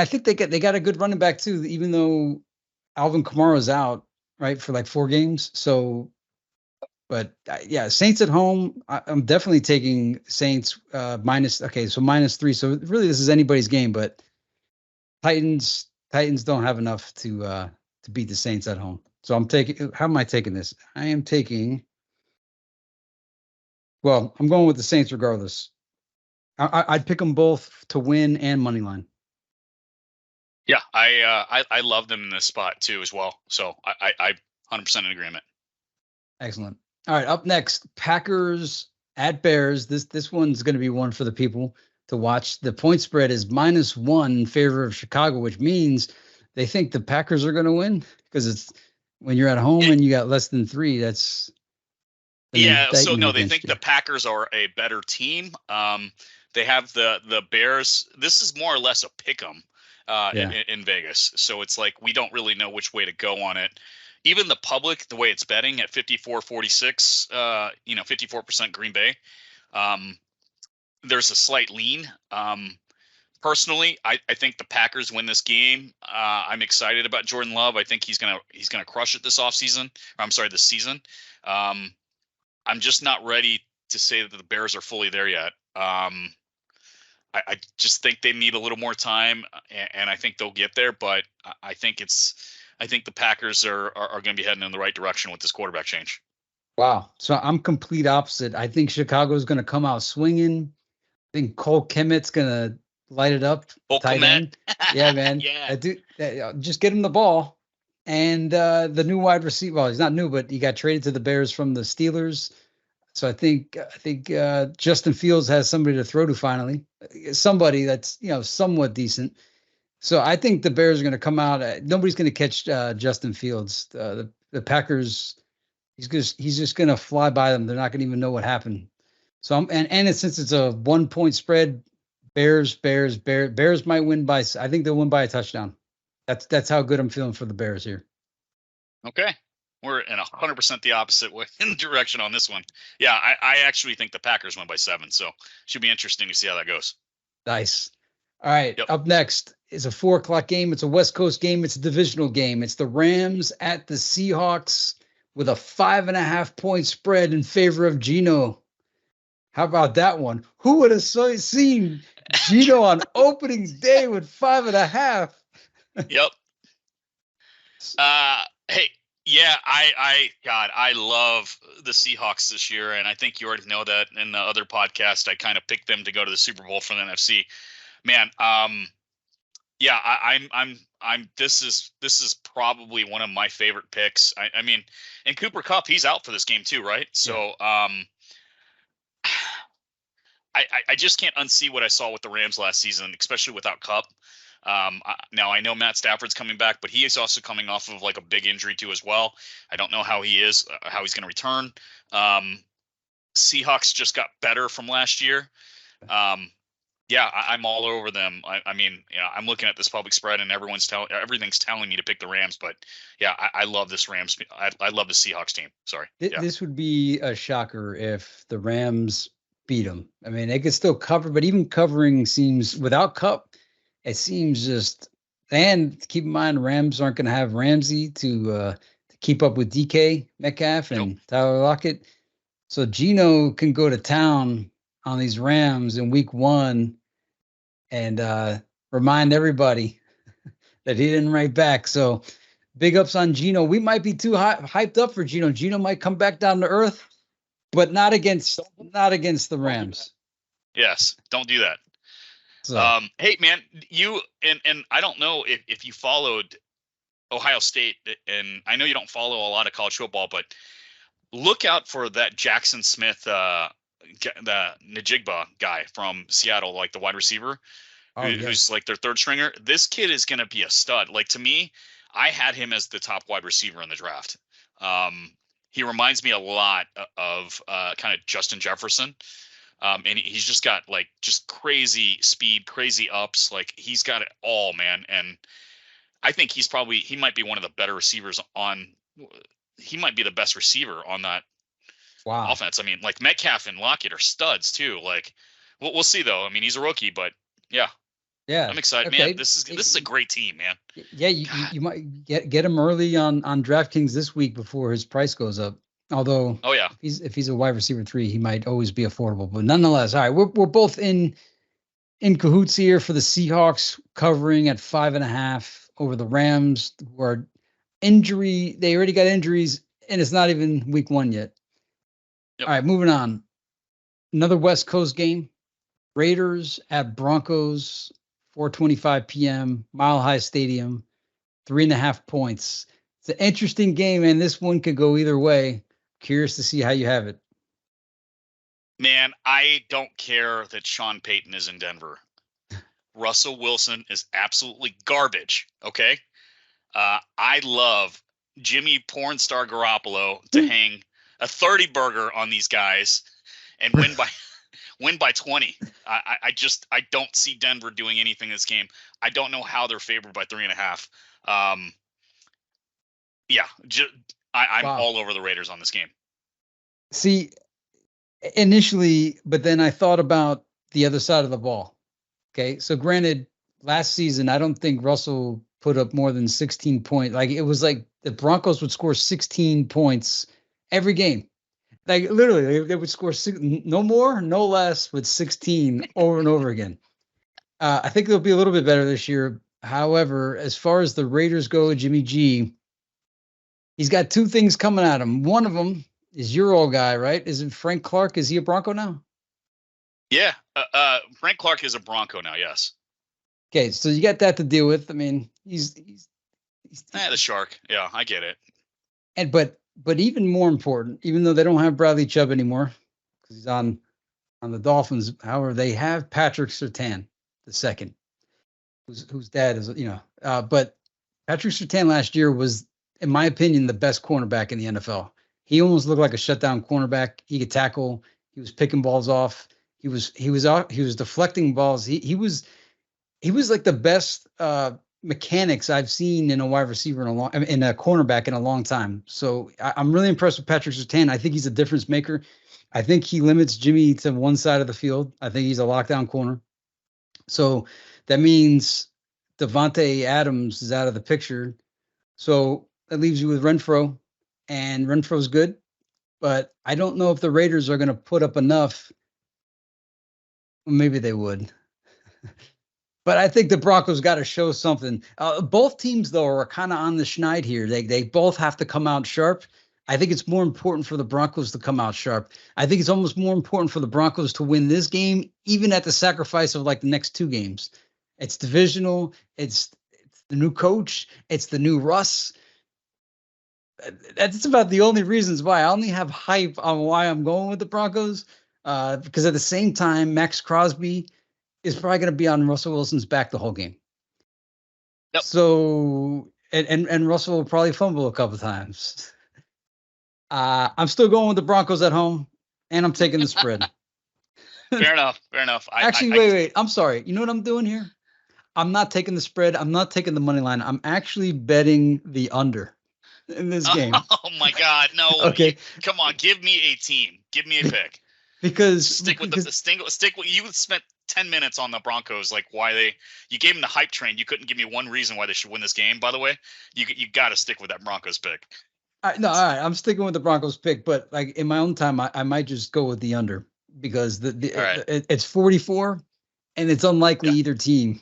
think they got a good running back too, even though Alvin Kamara's out, right, for like 4 games. So, but Saints at home. I'm definitely taking Saints minus. Okay, so -3. So really, this is anybody's game. But Titans don't have enough to beat the Saints at home. So I'm taking. How am I taking this? I am taking. Well, I'm going with the Saints regardless. I'd pick them both to win and money line. Yeah, I love them in this spot too as well. So I 100% in agreement. Excellent. All right, up next, Packers at Bears. This one's going to be one for the people to watch. The point spread is -1 in favor of Chicago, which means they think the Packers are going to win because it's when you're at home and you got less than 3. That's so no, they think the Packers are a better team. They have the Bears. This is more or less a pick 'em. In Vegas. So it's like we don't really know which way to go on it. Even the public, the way it's betting at 54-46, 54% Green Bay. There's a slight lean. Personally, I think the Packers win this game. I'm excited about Jordan Love. I think he's gonna crush it this offseason. This season. I'm just not ready to say that the Bears are fully there yet. I just think they need a little more time, and I think they'll get there. But I think the Packers are going to be heading in the right direction with this quarterback change. Wow. So I'm complete opposite. I think Chicago is going to come out swinging. I think Cole Kmet's going to light it up. Tight end. Yeah, man. Yeah. Just get him the ball. And the new wide receiver. Well, he's not new, but he got traded to the Bears from the Steelers. So I think Justin Fields has somebody to throw to finally, somebody that's somewhat decent. So I think the Bears are going to come out. Nobody's going to catch Justin Fields. The Packers, he's just going to fly by them. They're not going to even know what happened. So since it's a 1-point spread, Bears might win by. I think they'll win by a touchdown. That's how good I'm feeling for the Bears here. Okay. We're in 100% the opposite way in the direction on this one. Yeah, I actually think the Packers win by 7, so should be interesting to see how that goes. Nice. All right, Up next is a 4:00 game. It's a West Coast game. It's a divisional game. It's the Rams at the Seahawks with a 5.5-point spread in favor of Geno. How about that one? Who would have seen Gino on opening day with 5.5? Yep. Hey, yeah, God, I love the Seahawks this year, and I think you already know that in the other podcast. I kind of picked them to go to the Super Bowl for the NFC. Man, yeah, I'm. This is probably one of my favorite picks. I mean, and Cooper Kupp, he's out for this game too, right? So, I just can't unsee what I saw with the Rams last season, especially without Kupp. Now I know Matt Stafford's coming back, but he is also coming off of like a big injury too as well. I don't know how he's going to return. Seahawks just got better from last year. Yeah, I'm all over them. I mean, I'm looking at this public spread and everything's telling me to pick the Rams, but yeah, I love this Rams. I love the Seahawks team. Sorry. This would be a shocker if the Rams beat them. I mean, they could still cover, but even covering seems without Kupp, it seems just. And keep in mind, Rams aren't going to have Ramsey to keep up with DK Metcalf and Tyler Lockett. So Gino can go to town on these Rams in week 1 and remind everybody that he didn't write back. So big ups on Gino. We might be too hyped up for Gino. Gino might come back down to earth, but not against the Rams. Yes, don't do that. So. Hey man, you and I don't know if you followed Ohio State, and I know you don't follow a lot of college football, but look out for that Jackson Smith, the Najigba guy from Seattle, like the wide receiver, who's like their third stringer. This kid is going to be a stud. Like, to me, I had him as the top wide receiver in the draft. He reminds me a lot of kind of Justin Jefferson. And he's just got like just crazy speed, crazy ups. Like, he's got it all, man. And I think he might be one of the better receivers he might be the best receiver on that offense. I mean, like, Metcalf and Lockett are studs too. Like, we'll see though. I mean, he's a rookie, but yeah, I'm excited, man. This is a great team, man. Yeah, you might get him early on DraftKings this week before his price goes up. Although, if he's a wide receiver 3, he might always be affordable. But nonetheless, all right, we're both in cahoots here for the Seahawks covering at 5.5 over the Rams, who are they already got injuries, and it's not even week 1 yet. Yep. All right, moving on. Another West Coast game. Raiders at Broncos, 4:25 p.m., Mile High Stadium, 3.5 points. It's an interesting game, and this one could go either way. Curious to see how you have it. Man, I don't care that Sean Payton is in Denver. Russell Wilson is absolutely garbage, okay? I love Jimmy Pornstar Garoppolo to hang a 30 burger on these guys and win by 20. I don't see Denver doing anything in this game. I don't know how they're favored by 3.5. I'm all over the Raiders on this game. See, initially, but then I thought about the other side of the ball. Okay, so granted, last season, I don't think Russell put up more than 16 points. Like, it was like the Broncos would score 16 points every game. Like, literally, they would score no more, no less, with 16 over and over again. I think they'll be a little bit better this year. However, as far as the Raiders go, Jimmy G, he's got 2 things coming at him. One of them is your old guy, right? Is it Frank Clark? Is he a Bronco now? Yeah, Frank Clark is a Bronco now, yes. Okay, so you got that to deal with. I mean, he's the Shark. Yeah, I get it. And but even more important, even though they don't have Bradley Chubb anymore because he's on the Dolphins, however, they have Patrick Surtain II, whose dad is, but Patrick Surtain last year was, in my opinion, the best cornerback in the NFL. He almost looked like a shutdown cornerback. He could tackle. He was picking balls off. He was deflecting balls. He was like the best mechanics I've seen in a wide receiver in a cornerback in a long time. So I'm really impressed with Patrick Surtain. I think he's a difference maker. I think he limits Jimmy to one side of the field. I think he's a lockdown corner. So that means Devontae Adams is out of the picture. So that leaves you with Renfro, and Renfro's good, but I don't know if the Raiders are going to put up enough maybe they would. But I think the Broncos got to show something. Both teams, though, are kind of on the schneid here. They both have to come out sharp. I think it's more important for the Broncos to come out sharp. I think it's almost more important for the Broncos to win this game, even at the sacrifice of like the next two games. It's divisional. It's the new coach. It's the new Russ. That's about the only reasons why. I only have hype on why I'm going with the Broncos. Because at the same time, Max Crosby is probably going to be on Russell Wilson's back the whole game. Yep. So, and Russell will probably fumble a couple times. I'm still going with the Broncos at home, and I'm taking the spread. Fair enough. Fair enough. Wait. I'm sorry. You know what I'm doing here? I'm not taking the spread. I'm not taking the money line. I'm actually betting the under in this game. Oh my God. No. Okay. Come on. Give me a team. Give me a pick. Because stick with you spent 10 minutes on the Broncos, like you gave them the hype train. You couldn't give me one reason why they should win this game, by the way. You got to stick with that Broncos pick. All right, I'm sticking with the Broncos pick, but like in my own time, I might just go with the under because it's 44 and it's unlikely either team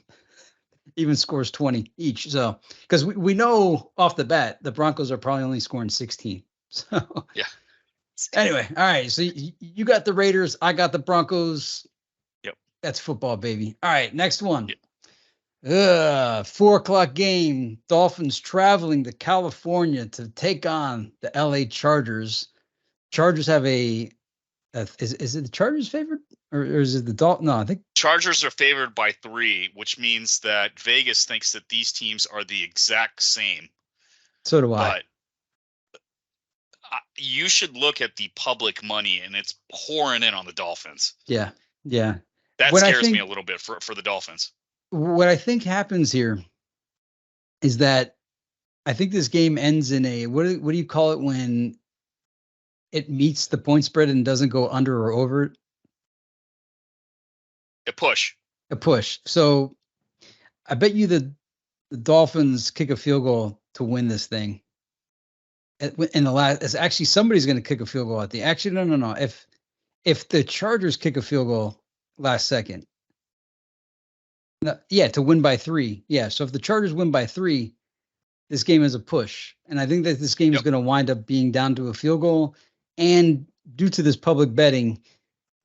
even scores 20 each. So, because we know off the bat, the Broncos are probably only scoring 16. So, yeah. Anyway, all right. So you got the Raiders. I got the Broncos. Yep. That's football, baby. All right. Next one. Yep. 4:00 game. Dolphins traveling to California to take on the LA Chargers. Chargers have is it the Chargers favored or is it the Dolphins? No, I think Chargers are favored by 3, which means that Vegas thinks that these teams are the exact same. So do I. But you should look at the public money, and it's pouring in on the Dolphins. Yeah. That scares me a little bit for the Dolphins. What I think happens here is that I think this game ends in a what do you call it when it meets the point spread and doesn't go under or over it? A push. A push. So I bet you the Dolphins kick a field goal to win this thing. In the last, it's actually somebody's going to kick a field goal at the. Actually, no. If the Chargers kick a field goal last second, to win by 3. Yeah, so if the Chargers win by 3, this game is a push, and I think that this game is going to wind up being down to a field goal. And due to this public betting,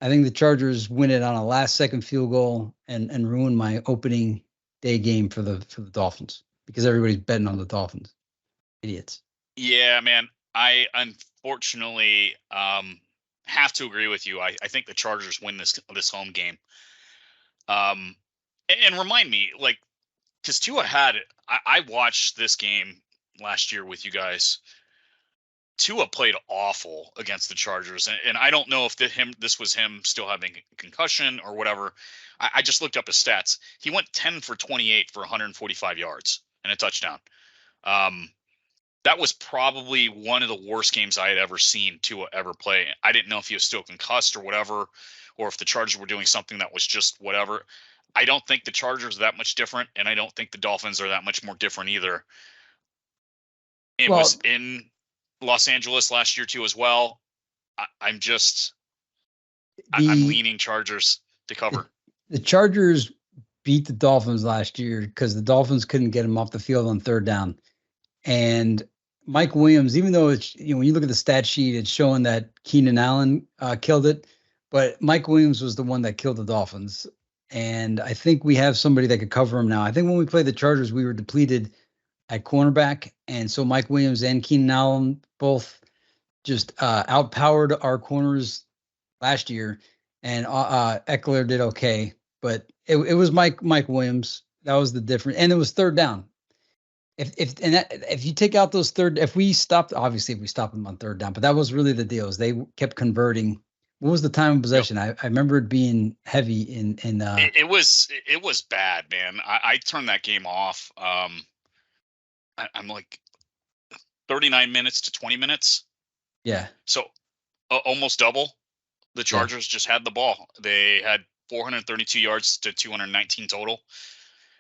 I think the Chargers win it on a last-second field goal and ruin my opening day game for the Dolphins because everybody's betting on the Dolphins. Idiots. Yeah, man. I unfortunately have to agree with you. I think the Chargers win this home game. And remind me, like, because Tua I watched this game last year with you guys. Tua played awful against the Chargers, and I don't know if this was him still having a concussion or whatever. I just looked up his stats. He went 10 for 28 for 145 yards and a touchdown. That was probably one of the worst games I had ever seen Tua ever play. I didn't know if he was still concussed or whatever, or if the Chargers were doing something that was just whatever. I don't think the Chargers are that much different, and I don't think the Dolphins are that much more different either. It was in Los Angeles last year too as well. I'm leaning Chargers to cover. The Chargers beat the Dolphins last year because the Dolphins couldn't get him off the field on 3rd down. And Mike Williams, even though it's, when you look at the stat sheet, it's showing that Keenan Allen killed it, but Mike Williams was the one that killed the Dolphins. And I think we have somebody that could cover him now. I think when we played the Chargers, we were depleted at cornerback. And so Mike Williams and Keenan Allen both just outpowered our corners last year. And Eckler did okay. But it was Mike Williams. That was the difference. And it was 3rd down. If you take out those if we stopped them on 3rd down, but that was really the deal is they kept converting. What was the time of possession? Yep. I remember it being heavy in it was bad, man. I turned that game off. I'm like 39 minutes to 20 minutes. Yeah. So almost double. The Chargers just had the ball. They had 432 yards to 219 total.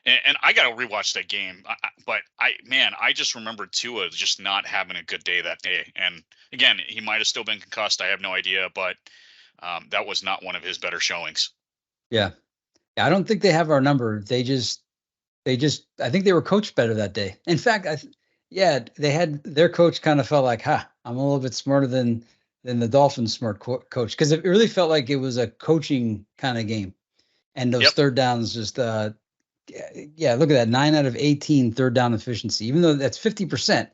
And I got to rewatch that game. But I just remembered Tua just not having a good day that day. And again, he might have still been concussed. I have no idea, but that was not one of his better showings. Yeah. I don't think they have our number. I think they were coached better that day. In fact, they had their coach kind of felt like, I'm a little bit smarter than the Dolphins smart coach. Cause it really felt like it was a coaching kind of game. And those third downs just, yeah, look at that. 9 out of 18 third down efficiency, even though that's 50%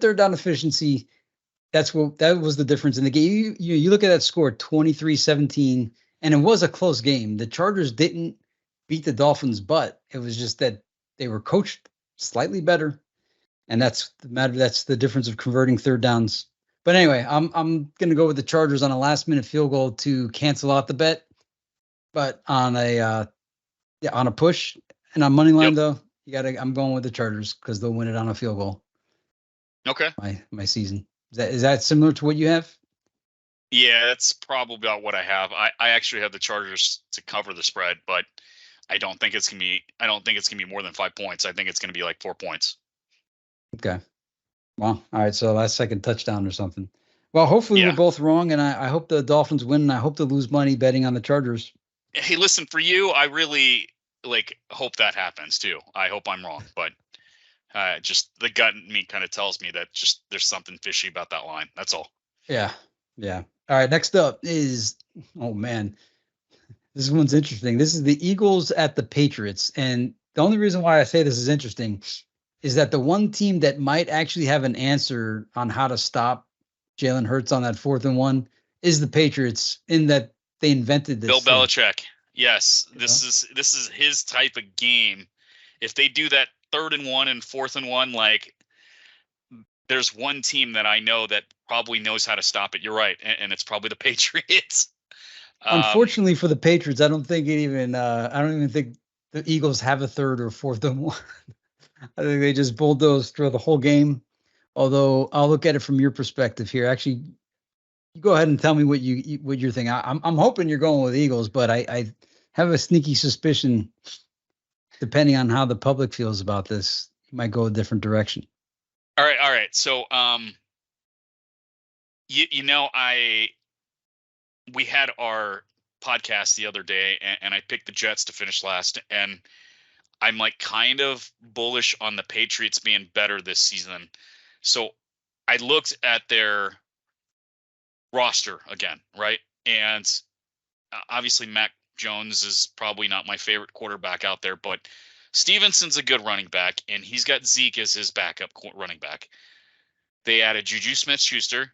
third down efficiency. That was the difference in the game. You look at that score, 23-17, and it was a close game. The Chargers didn't beat the Dolphins' butt. It was just that they were coached slightly better, and that's the matter. That's the difference of converting third downs. But anyway, I'm going to go with the Chargers on a last-minute field goal to cancel out the bet, but on a push and on money line though, I'm going with the Chargers because they'll win it on a field goal. Okay. My season. Is that similar to what you have? Yeah, that's probably about what I have. I actually have the Chargers to cover the spread, but I don't think it's gonna be more than 5 points. I think it's gonna be like 4 points. Okay. Well, all right. So last second touchdown or something. Well, hopefully we're both wrong, and I hope the Dolphins win, and I hope to lose money betting on the Chargers. Hey, listen, for you, I really hope that happens too. I hope I'm wrong, but just the gut in me kind of tells me that just there's something fishy about that line. That's all. Yeah. All right. Next up is, oh man, this one's interesting. This is the Eagles at the Patriots, and the only reason why I say this is interesting is that the one team that might actually have an answer on how to stop Jalen Hurts on that 4th and 1 is the Patriots, in that they invented this. Bill Belichick. Yes, this is his type of game. If they do that 3rd and 1 and 4th and 1, there's one team that I know that probably knows how to stop it. You're right, and it's probably the Patriots. Unfortunately for the Patriots, I don't even think the Eagles have a 3rd or 4th and 1. I think they just bulldozed through the whole game. Although I'll look at it from your perspective here. Actually, you go ahead and tell me what you're thinking. I'm hoping you're going with Eagles, but I have a sneaky suspicion, depending on how the public feels about this, you might go a different direction. All right. So, we had our podcast the other day, and I picked the Jets to finish last, and I'm kind of bullish on the Patriots being better this season. So I looked at their roster again, right? And obviously Mac Jones is probably not my favorite quarterback out there, but Stevenson's a good running back, and he's got Zeke as his backup running back. They added Juju Smith-Schuster.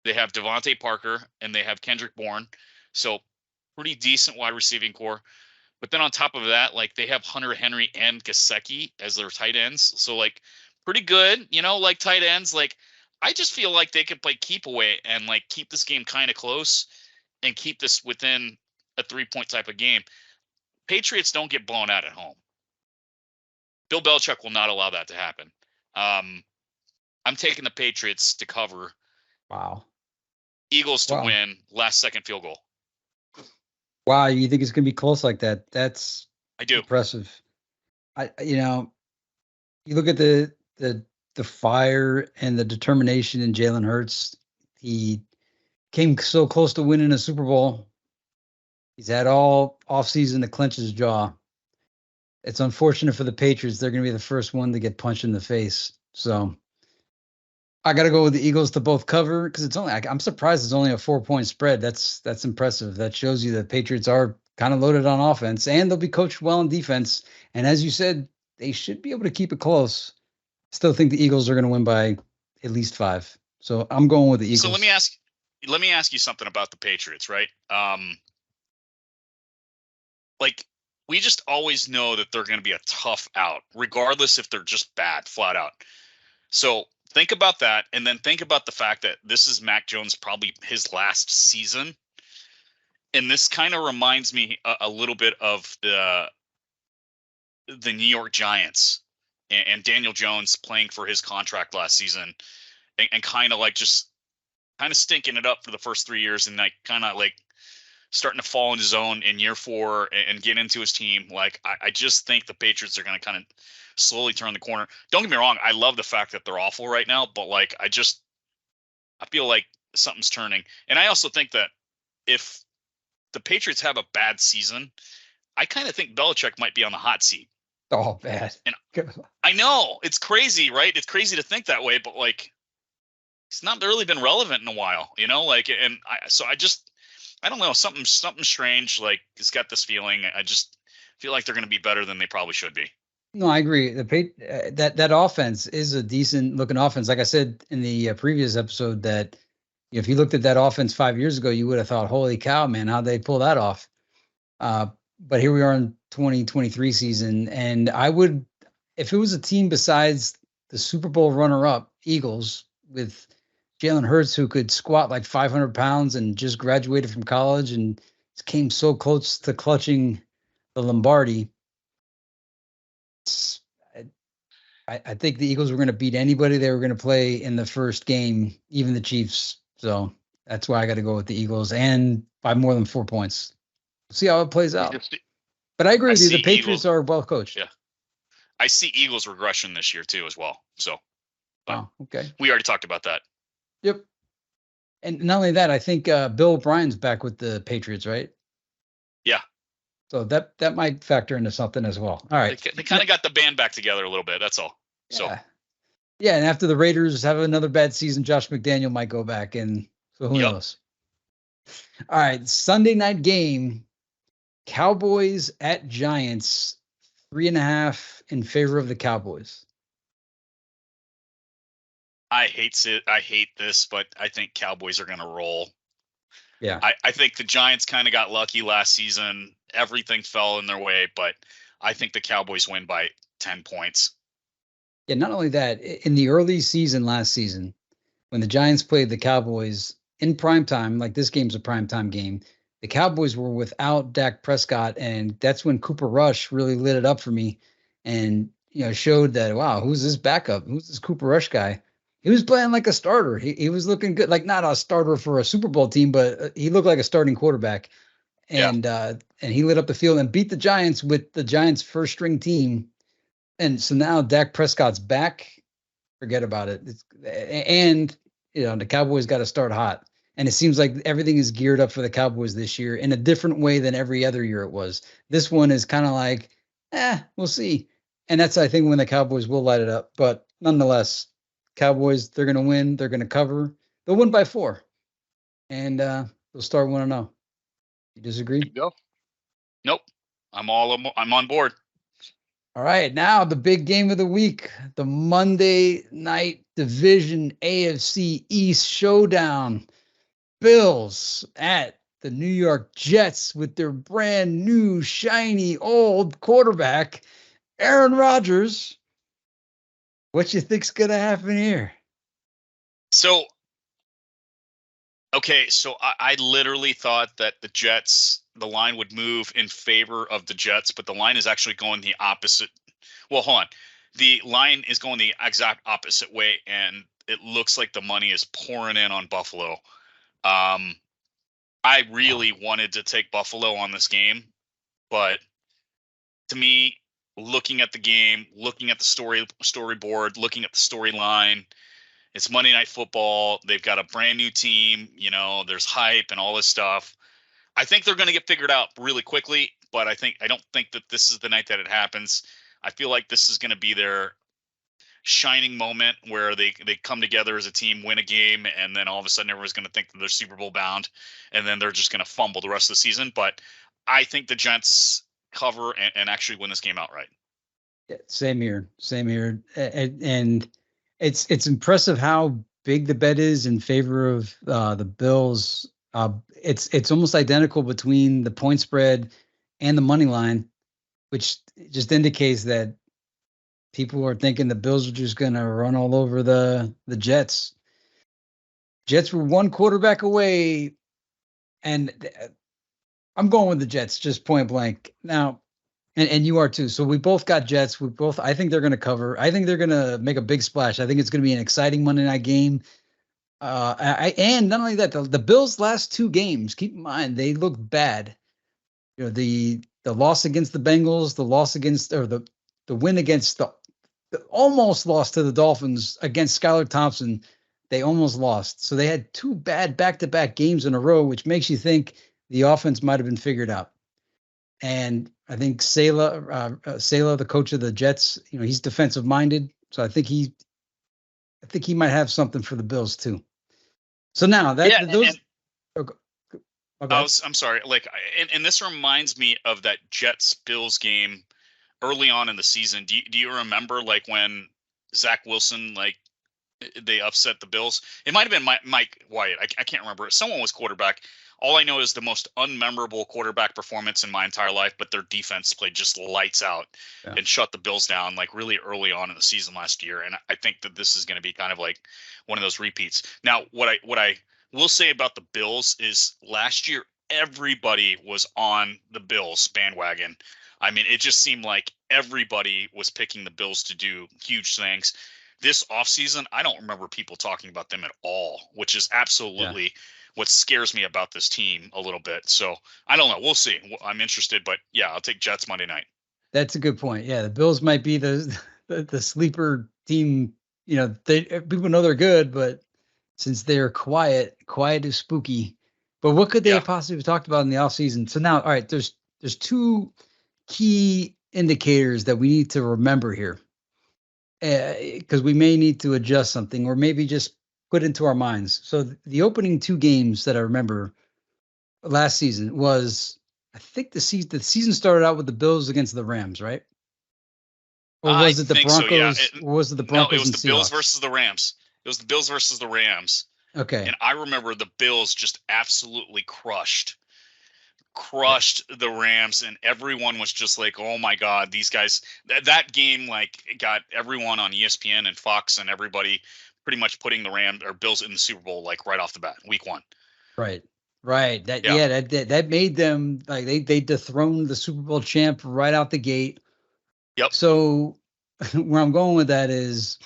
They have Devontae Parker, and they have Kendrick Bourne. So pretty decent wide receiving core. But then on top of that, they have Hunter Henry and Gesicki as their tight ends. So pretty good, tight ends. I just feel like they could play keep away and keep this game kind of close and keep this within a 3-point type of game. Patriots don't get blown out at home. Bill Belichick will not allow that to happen. I'm taking the Patriots to cover. Wow. Eagles to win, last second field goal. Wow, you think it's going to be close like that? That's impressive. You look at the fire and the determination in Jalen Hurts. He came so close to winning a Super Bowl. He's had all offseason to clench his jaw. It's unfortunate for the Patriots. They're going to be the first one to get punched in the face. So I got to go with the Eagles to both cover, because I'm surprised it's only a 4-point spread. That's impressive. That shows you that Patriots are kind of loaded on offense, and they'll be coached well in defense. And as you said, they should be able to keep it close. Still think the Eagles are going to win by at least 5. So I'm going with the Eagles. So let me ask you something about the Patriots, right? We just always know that they're going to be a tough out, regardless if they're just bad, flat out. So think about that, and then think about the fact that this is Mac Jones probably his last season. And this kind of reminds me a little bit of the New York Giants and Daniel Jones playing for his contract last season, and kind of just stinking it up for the first 3 years, and kind of starting to fall in his zone in year 4 and get into his team. I just think the Patriots are going to kind of slowly turn the corner. Don't get me wrong, I love the fact that they're awful right now, but I feel like something's turning. And I also think that if the Patriots have a bad season, I kind of think Belichick might be on the hot seat. Oh, bad. And I know it's crazy, right? It's crazy to think that way, but like, he's not really been relevant in a while, like, and I don't know, something strange. Like, it's got this feeling. I just feel like they're going to be better than they probably should be. No, I agree. That offense is a decent looking offense. Like I said in the previous episode, that if you looked at that offense 5 years ago, you would have thought, "Holy cow, man, how'd they pull that off?" But here we are in 2023 season, and I would, if it was a team besides the Super Bowl runner-up Eagles with Jalen Hurts, who could squat like 500 pounds and just graduated from college and came so close to clutching the Lombardi. I think the Eagles were going to beat anybody they were going to play in the first game, even the Chiefs. So that's why I got to go with the Eagles, and by more than 4 points. See how it plays out. But I agree with you. The Patriots are well coached. Yeah. I see Eagles regression this year too as well. So okay. We already talked about that. Yep. And not only that, I think Bill O'Brien's back with the Patriots, right? Yeah. So that might factor into something as well. All right. They kind of got the band back together a little bit. That's all. So yeah, and after the Raiders have another bad season, Josh McDaniel might go back, and so who knows? All right, Sunday night game, Cowboys at Giants, 3.5 in favor of the Cowboys. I hate this, but I think Cowboys are going to roll. Yeah. I think the Giants kind of got lucky last season. Everything fell in their way, but I think the Cowboys win by 10 points. Yeah, not only that, in the early season last season, when the Giants played the Cowboys in primetime, like this game's a primetime game, the Cowboys were without Dak Prescott, and that's when Cooper Rush really lit it up for me and, showed that, wow, who's this backup? Who's this Cooper Rush guy? He was playing like a starter. He was looking good, like not a starter for a Super Bowl team, but he looked like a starting quarterback. And he lit up the field and beat the Giants with the Giants' first string team. And so now Dak Prescott's back. Forget about it. The Cowboys got to start hot. And it seems like everything is geared up for the Cowboys this year in a different way than every other year it was. This one is kind of like, we'll see. And that's, I think, when the Cowboys will light it up. But nonetheless, Cowboys, they're going to win. They're going to cover. They'll win by 4. And they'll start 1-0. You disagree? Go. Nope. I'm on board. All right. Now the big game of the week, the Monday night division AFC East showdown. Bills at the New York Jets with their brand new, shiny, old quarterback, Aaron Rodgers. What you think's going to happen here? So I literally thought that the line would move in favor of the Jets, but the line is actually going the opposite. Well, hold on. The line is going the exact opposite way, and it looks like the money is pouring in on Buffalo. I really wanted to take Buffalo on this game, but to me, looking at the game, looking at the storyboard, looking at the storyline, it's Monday Night Football. They've got a brand new team. There's hype and all this stuff. I think they're going to get figured out really quickly, but I don't think that this is the night that it happens. I feel like this is going to be their shining moment where they come together as a team, win a game, and then all of a sudden everyone's going to think that they're Super Bowl bound, and then they're just going to fumble the rest of the season. But I think the Giants cover and actually win this game outright. Yeah, same here. And it's impressive how big the bet is in favor of the Bills. It's almost identical between the point spread and the money line, which just indicates that people are thinking the Bills are just going to run all over the Jets. Jets were one quarterback away, and I'm going with the Jets, just point blank. Now, and you are too. So we both got Jets. I think they're going to cover. I think they're going to make a big splash. I think it's going to be an exciting Monday night game. And not only that, the Bills' last 2 games, keep in mind, they look bad. The loss against the Bengals, the win against the almost lost to the Dolphins against Skylar Thompson. They almost lost. So they had 2 bad back-to-back games in a row, which makes you think the offense might have been figured out. And I think Sala, the coach of the Jets, he's defensive minded. So I think he might have something for the Bills too. So now those. I'm sorry. Like, and this reminds me of that Jets Bills game early on in the season. Do you remember like when Zach Wilson, like, they upset the Bills? It might have been Mike Wyatt. I can't remember. Someone was quarterback. All I know is the most unmemorable quarterback performance in my entire life, but their defense played just lights out and shut the Bills down like really early on in the season last year. And I think that this is going to be kind of like one of those repeats. Now, what I will say about the Bills is last year, everybody was on the Bills bandwagon. I mean, it just seemed like everybody was picking the Bills to do huge things. This offseason, I don't remember people talking about them at all, which is absolutely what scares me about this team a little bit. So I don't know. We'll see. I'm interested, but yeah, I'll take Jets Monday night. That's a good point. Yeah, the Bills might be the sleeper team. People know they're good, but since they're quiet is spooky. But what could they have possibly talked about in the offseason? So now, all right, there's two key indicators that we need to remember here, because we may need to adjust something or maybe just put into our minds. So the opening two games that I remember last season was, I think the season started out with the Bills against the Rams, right? Or was it the Broncos? So, yeah. Was it the Broncos? No, it was and the Seahawks? Bills versus the Rams. It was the Bills versus the Rams. Okay. And I remember the Bills just absolutely crushed the Rams, and everyone was just like, oh my God, these guys, that game, like, got everyone on ESPN and Fox and everybody pretty much putting the Rams or Bills in the Super Bowl, like right off the bat, week one. Right. That made them, like, they dethroned the Super Bowl champ right out the gate. Yep. So where I'm going with that is,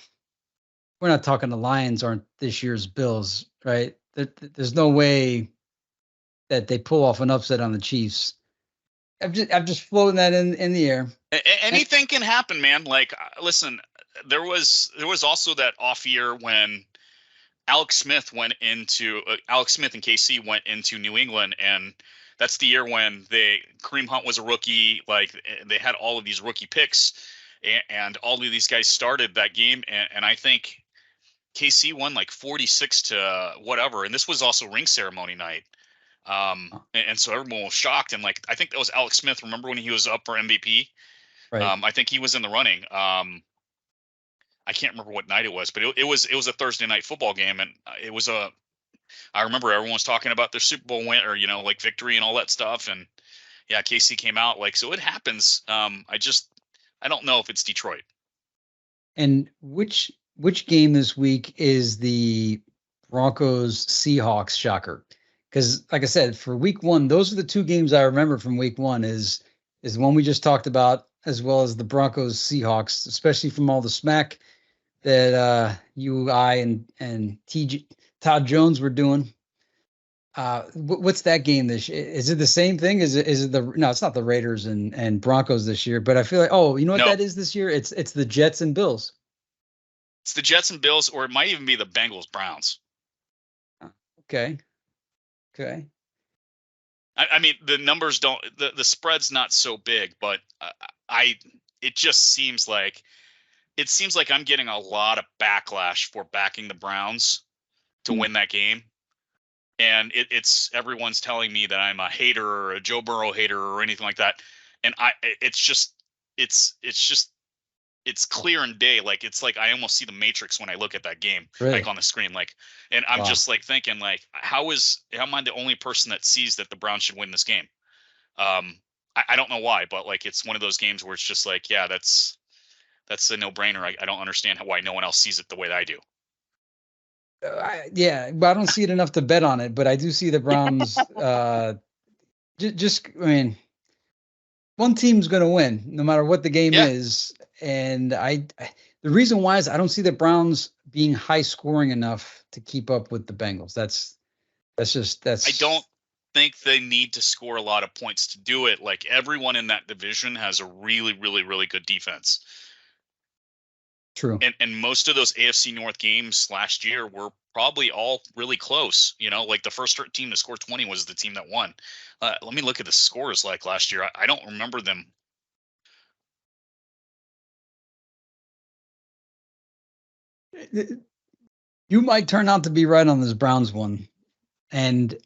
we're not talking the Lions aren't this year's Bills, right? There's no way that they pull off an upset on the Chiefs. I'm just floating that in the air. Anything can happen, man. Like, listen, there was also that off year when Alex Smith and KC went into New England, and that's the year when Kareem Hunt was a rookie. Like, they had all of these rookie picks, and all of these guys started that game, and I think KC won like 46 to whatever, and this was also ring ceremony night. And so everyone was shocked, and like, I think that was Alex Smith. Remember when he was up for MVP? Right. I think he was in the running. I can't remember what night it was, but it was a Thursday night football game, and I remember everyone was talking about their Super Bowl win, or like victory and all that stuff, and yeah, KC came out. Like, so it happens. I don't know if it's Detroit. And which game this week is the Broncos Seahawks shocker? Because, like I said, for week one, those are the two games I remember from week one. Is the one we just talked about, as well as the Broncos Seahawks, especially from all the smack that and Todd Jones were doing. What's that game this year? Is it the same thing? Is it no? It's not the Raiders and Broncos this year. But I feel like, you know what that is this year? It's the Jets and Bills. It's the Jets and Bills, or it might even be the Bengals Browns. Okay. I mean, the numbers don't. The spread's not so big, but it just seems like I'm getting a lot of backlash for backing the Browns to win that game, and it's everyone's telling me that I'm a hater or a Joe Burrow hater or anything like that, and it's clear and day. Like, it's like I almost see the Matrix when I look at that game, really? Like on the screen. Like, and I'm just like thinking, like, how am I the only person that sees that the Browns should win this game? I don't know why, but like, it's one of those games where it's just like, yeah, that's a no brainer. I don't understand why no one else sees it the way that I do. But I don't see it enough to bet on it, but I do see the Browns. I mean, one team's going to win no matter what the game is. And the reason why is I don't see the Browns being high scoring enough to keep up with the Bengals. That's. I don't think they need to score a lot of points to do it. Like, everyone in that division has a really, really, really good defense. True. And most of those AFC North games last year were probably all really close. Like the first team to score 20 was the team that won. Let me look at the scores like last year. I don't remember them. You might turn out to be right on this Browns one. And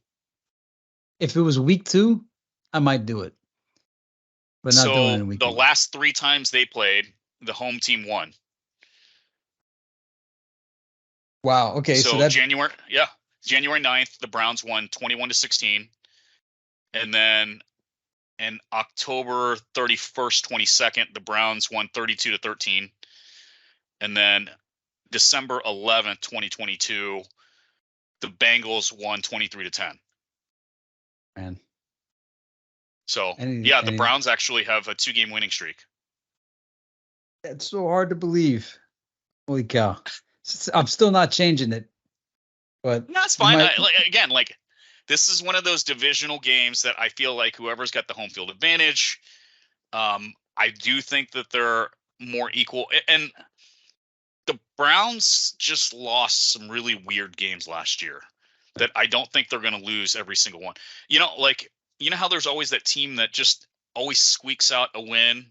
if it was week 2, I might do it. But not doing it in week the 1. Last 3 times they played, the home team won. Wow. Okay. So that January 9th, the Browns won 21-16. And then in October 31st, 22nd, the Browns won 32-13. And then December 11th, 2022, the Bengals won 23-10. Man. So the Browns actually have a 2-game winning streak. It's so hard to believe. Holy cow. I'm still not changing it. But no, it's fine. This is one of those divisional games that I feel like whoever's got the home field advantage, I do think that they're more equal. And the Browns just lost some really weird games last year that I don't think they're going to lose every single one. You know how there's always that team that just always squeaks out a win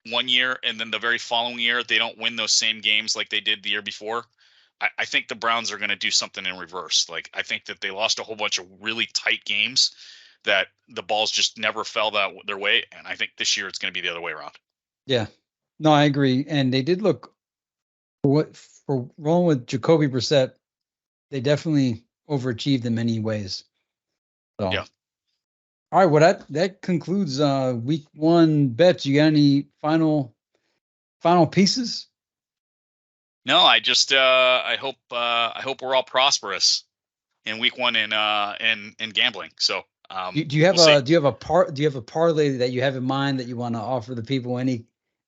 one year, and then the very following year they don't win those same games like they did the year before. I think the Browns are going to do something in reverse. Like, I think that they lost a whole bunch of really tight games that the balls just never fell their way. And I think this year it's going to be the other way around. Yeah, no, I agree. And they did look for rolling with Jacoby Brissett. They definitely overachieved in many ways. So, yeah. All right. Well, that concludes week 1 bets. You got any final pieces? No, I just I hope we're all prosperous in week 1 in gambling. So do you have a parlay that you have in mind that you want to offer the people? Any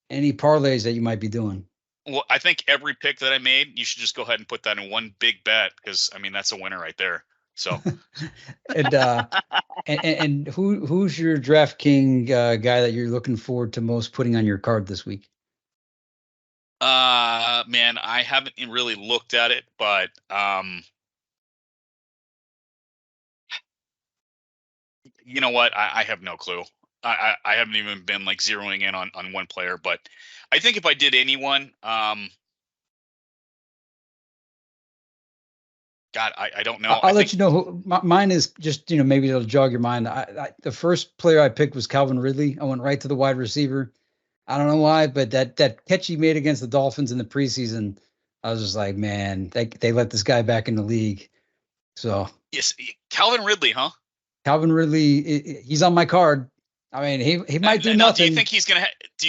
parlays that you might be doing? Well, I think every pick that I made, you should just go ahead and put that in one big bet, because I mean that's a winner right there. So and who's your DraftKings guy that you're looking forward to most putting on your card this week? Man, I haven't really looked at it, but you know what? I have no clue. I haven't even been like zeroing in on one player, but I think if I did anyone, God, I don't know. I'll let you know who mine is. Just, maybe it'll jog your mind. The first player I picked was Calvin Ridley. I went right to the wide receiver. I don't know why, but that catch he made against the Dolphins in the preseason, I was just like, man, they let this guy back in the league. So yes, Calvin Ridley, huh? Calvin Ridley, he's on my card. I mean, he might do nothing. Do you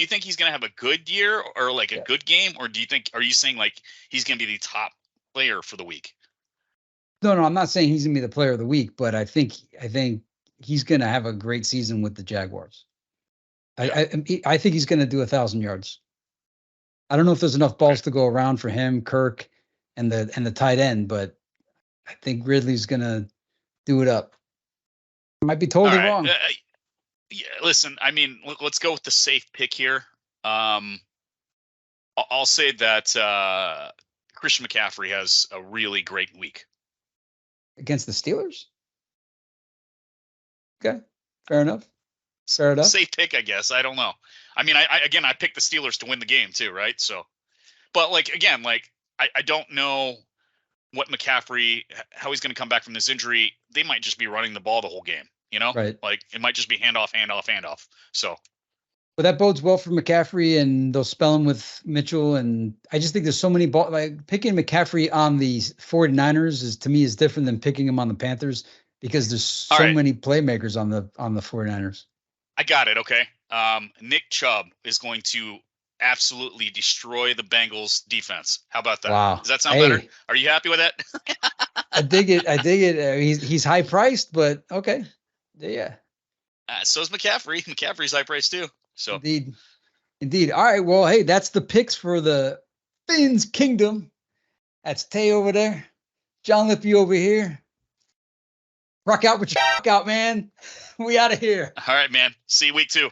think he's gonna have a good year or like a good game, or are you saying like he's gonna be the top player for the week? No, I'm not saying he's gonna be the player of the week, but I think he's gonna have a great season with the Jaguars. Yeah. I think he's gonna do 1,000 yards. I don't know if there's enough balls to go around for him, Kirk, and the tight end, but I think Ridley's gonna do it up. I might be totally wrong. Yeah, listen, I mean, let's go with the safe pick here. I'll say that Christian McCaffrey has a really great week against the Steelers. Okay, fair enough. Safe pick, I guess. I don't know. I mean, I picked the Steelers to win the game too, right? So, but I don't know what McCaffrey, how he's going to come back from this injury. They might just be running the ball the whole game, Right. Like it might just be handoff. So, but that bodes well for McCaffrey, and they'll spell him with Mitchell. And I just think there's so many balls. Like picking McCaffrey on the 49ers to me is different than picking him on the Panthers, because there's so many playmakers on the 49ers. I got it. Okay. Nick Chubb is going to absolutely destroy the Bengals defense. How about that? Wow. Does that sound better? Are you happy with that? I dig it. He's high priced, but okay. Yeah. So is McCaffrey. McCaffrey's high priced too. So Indeed. All right. Well, hey, that's the picks for the Phins Kingdom. That's Tay over there. John Lippy over here. Rock out with your out, man. We out of here. All right, man. See you week 2.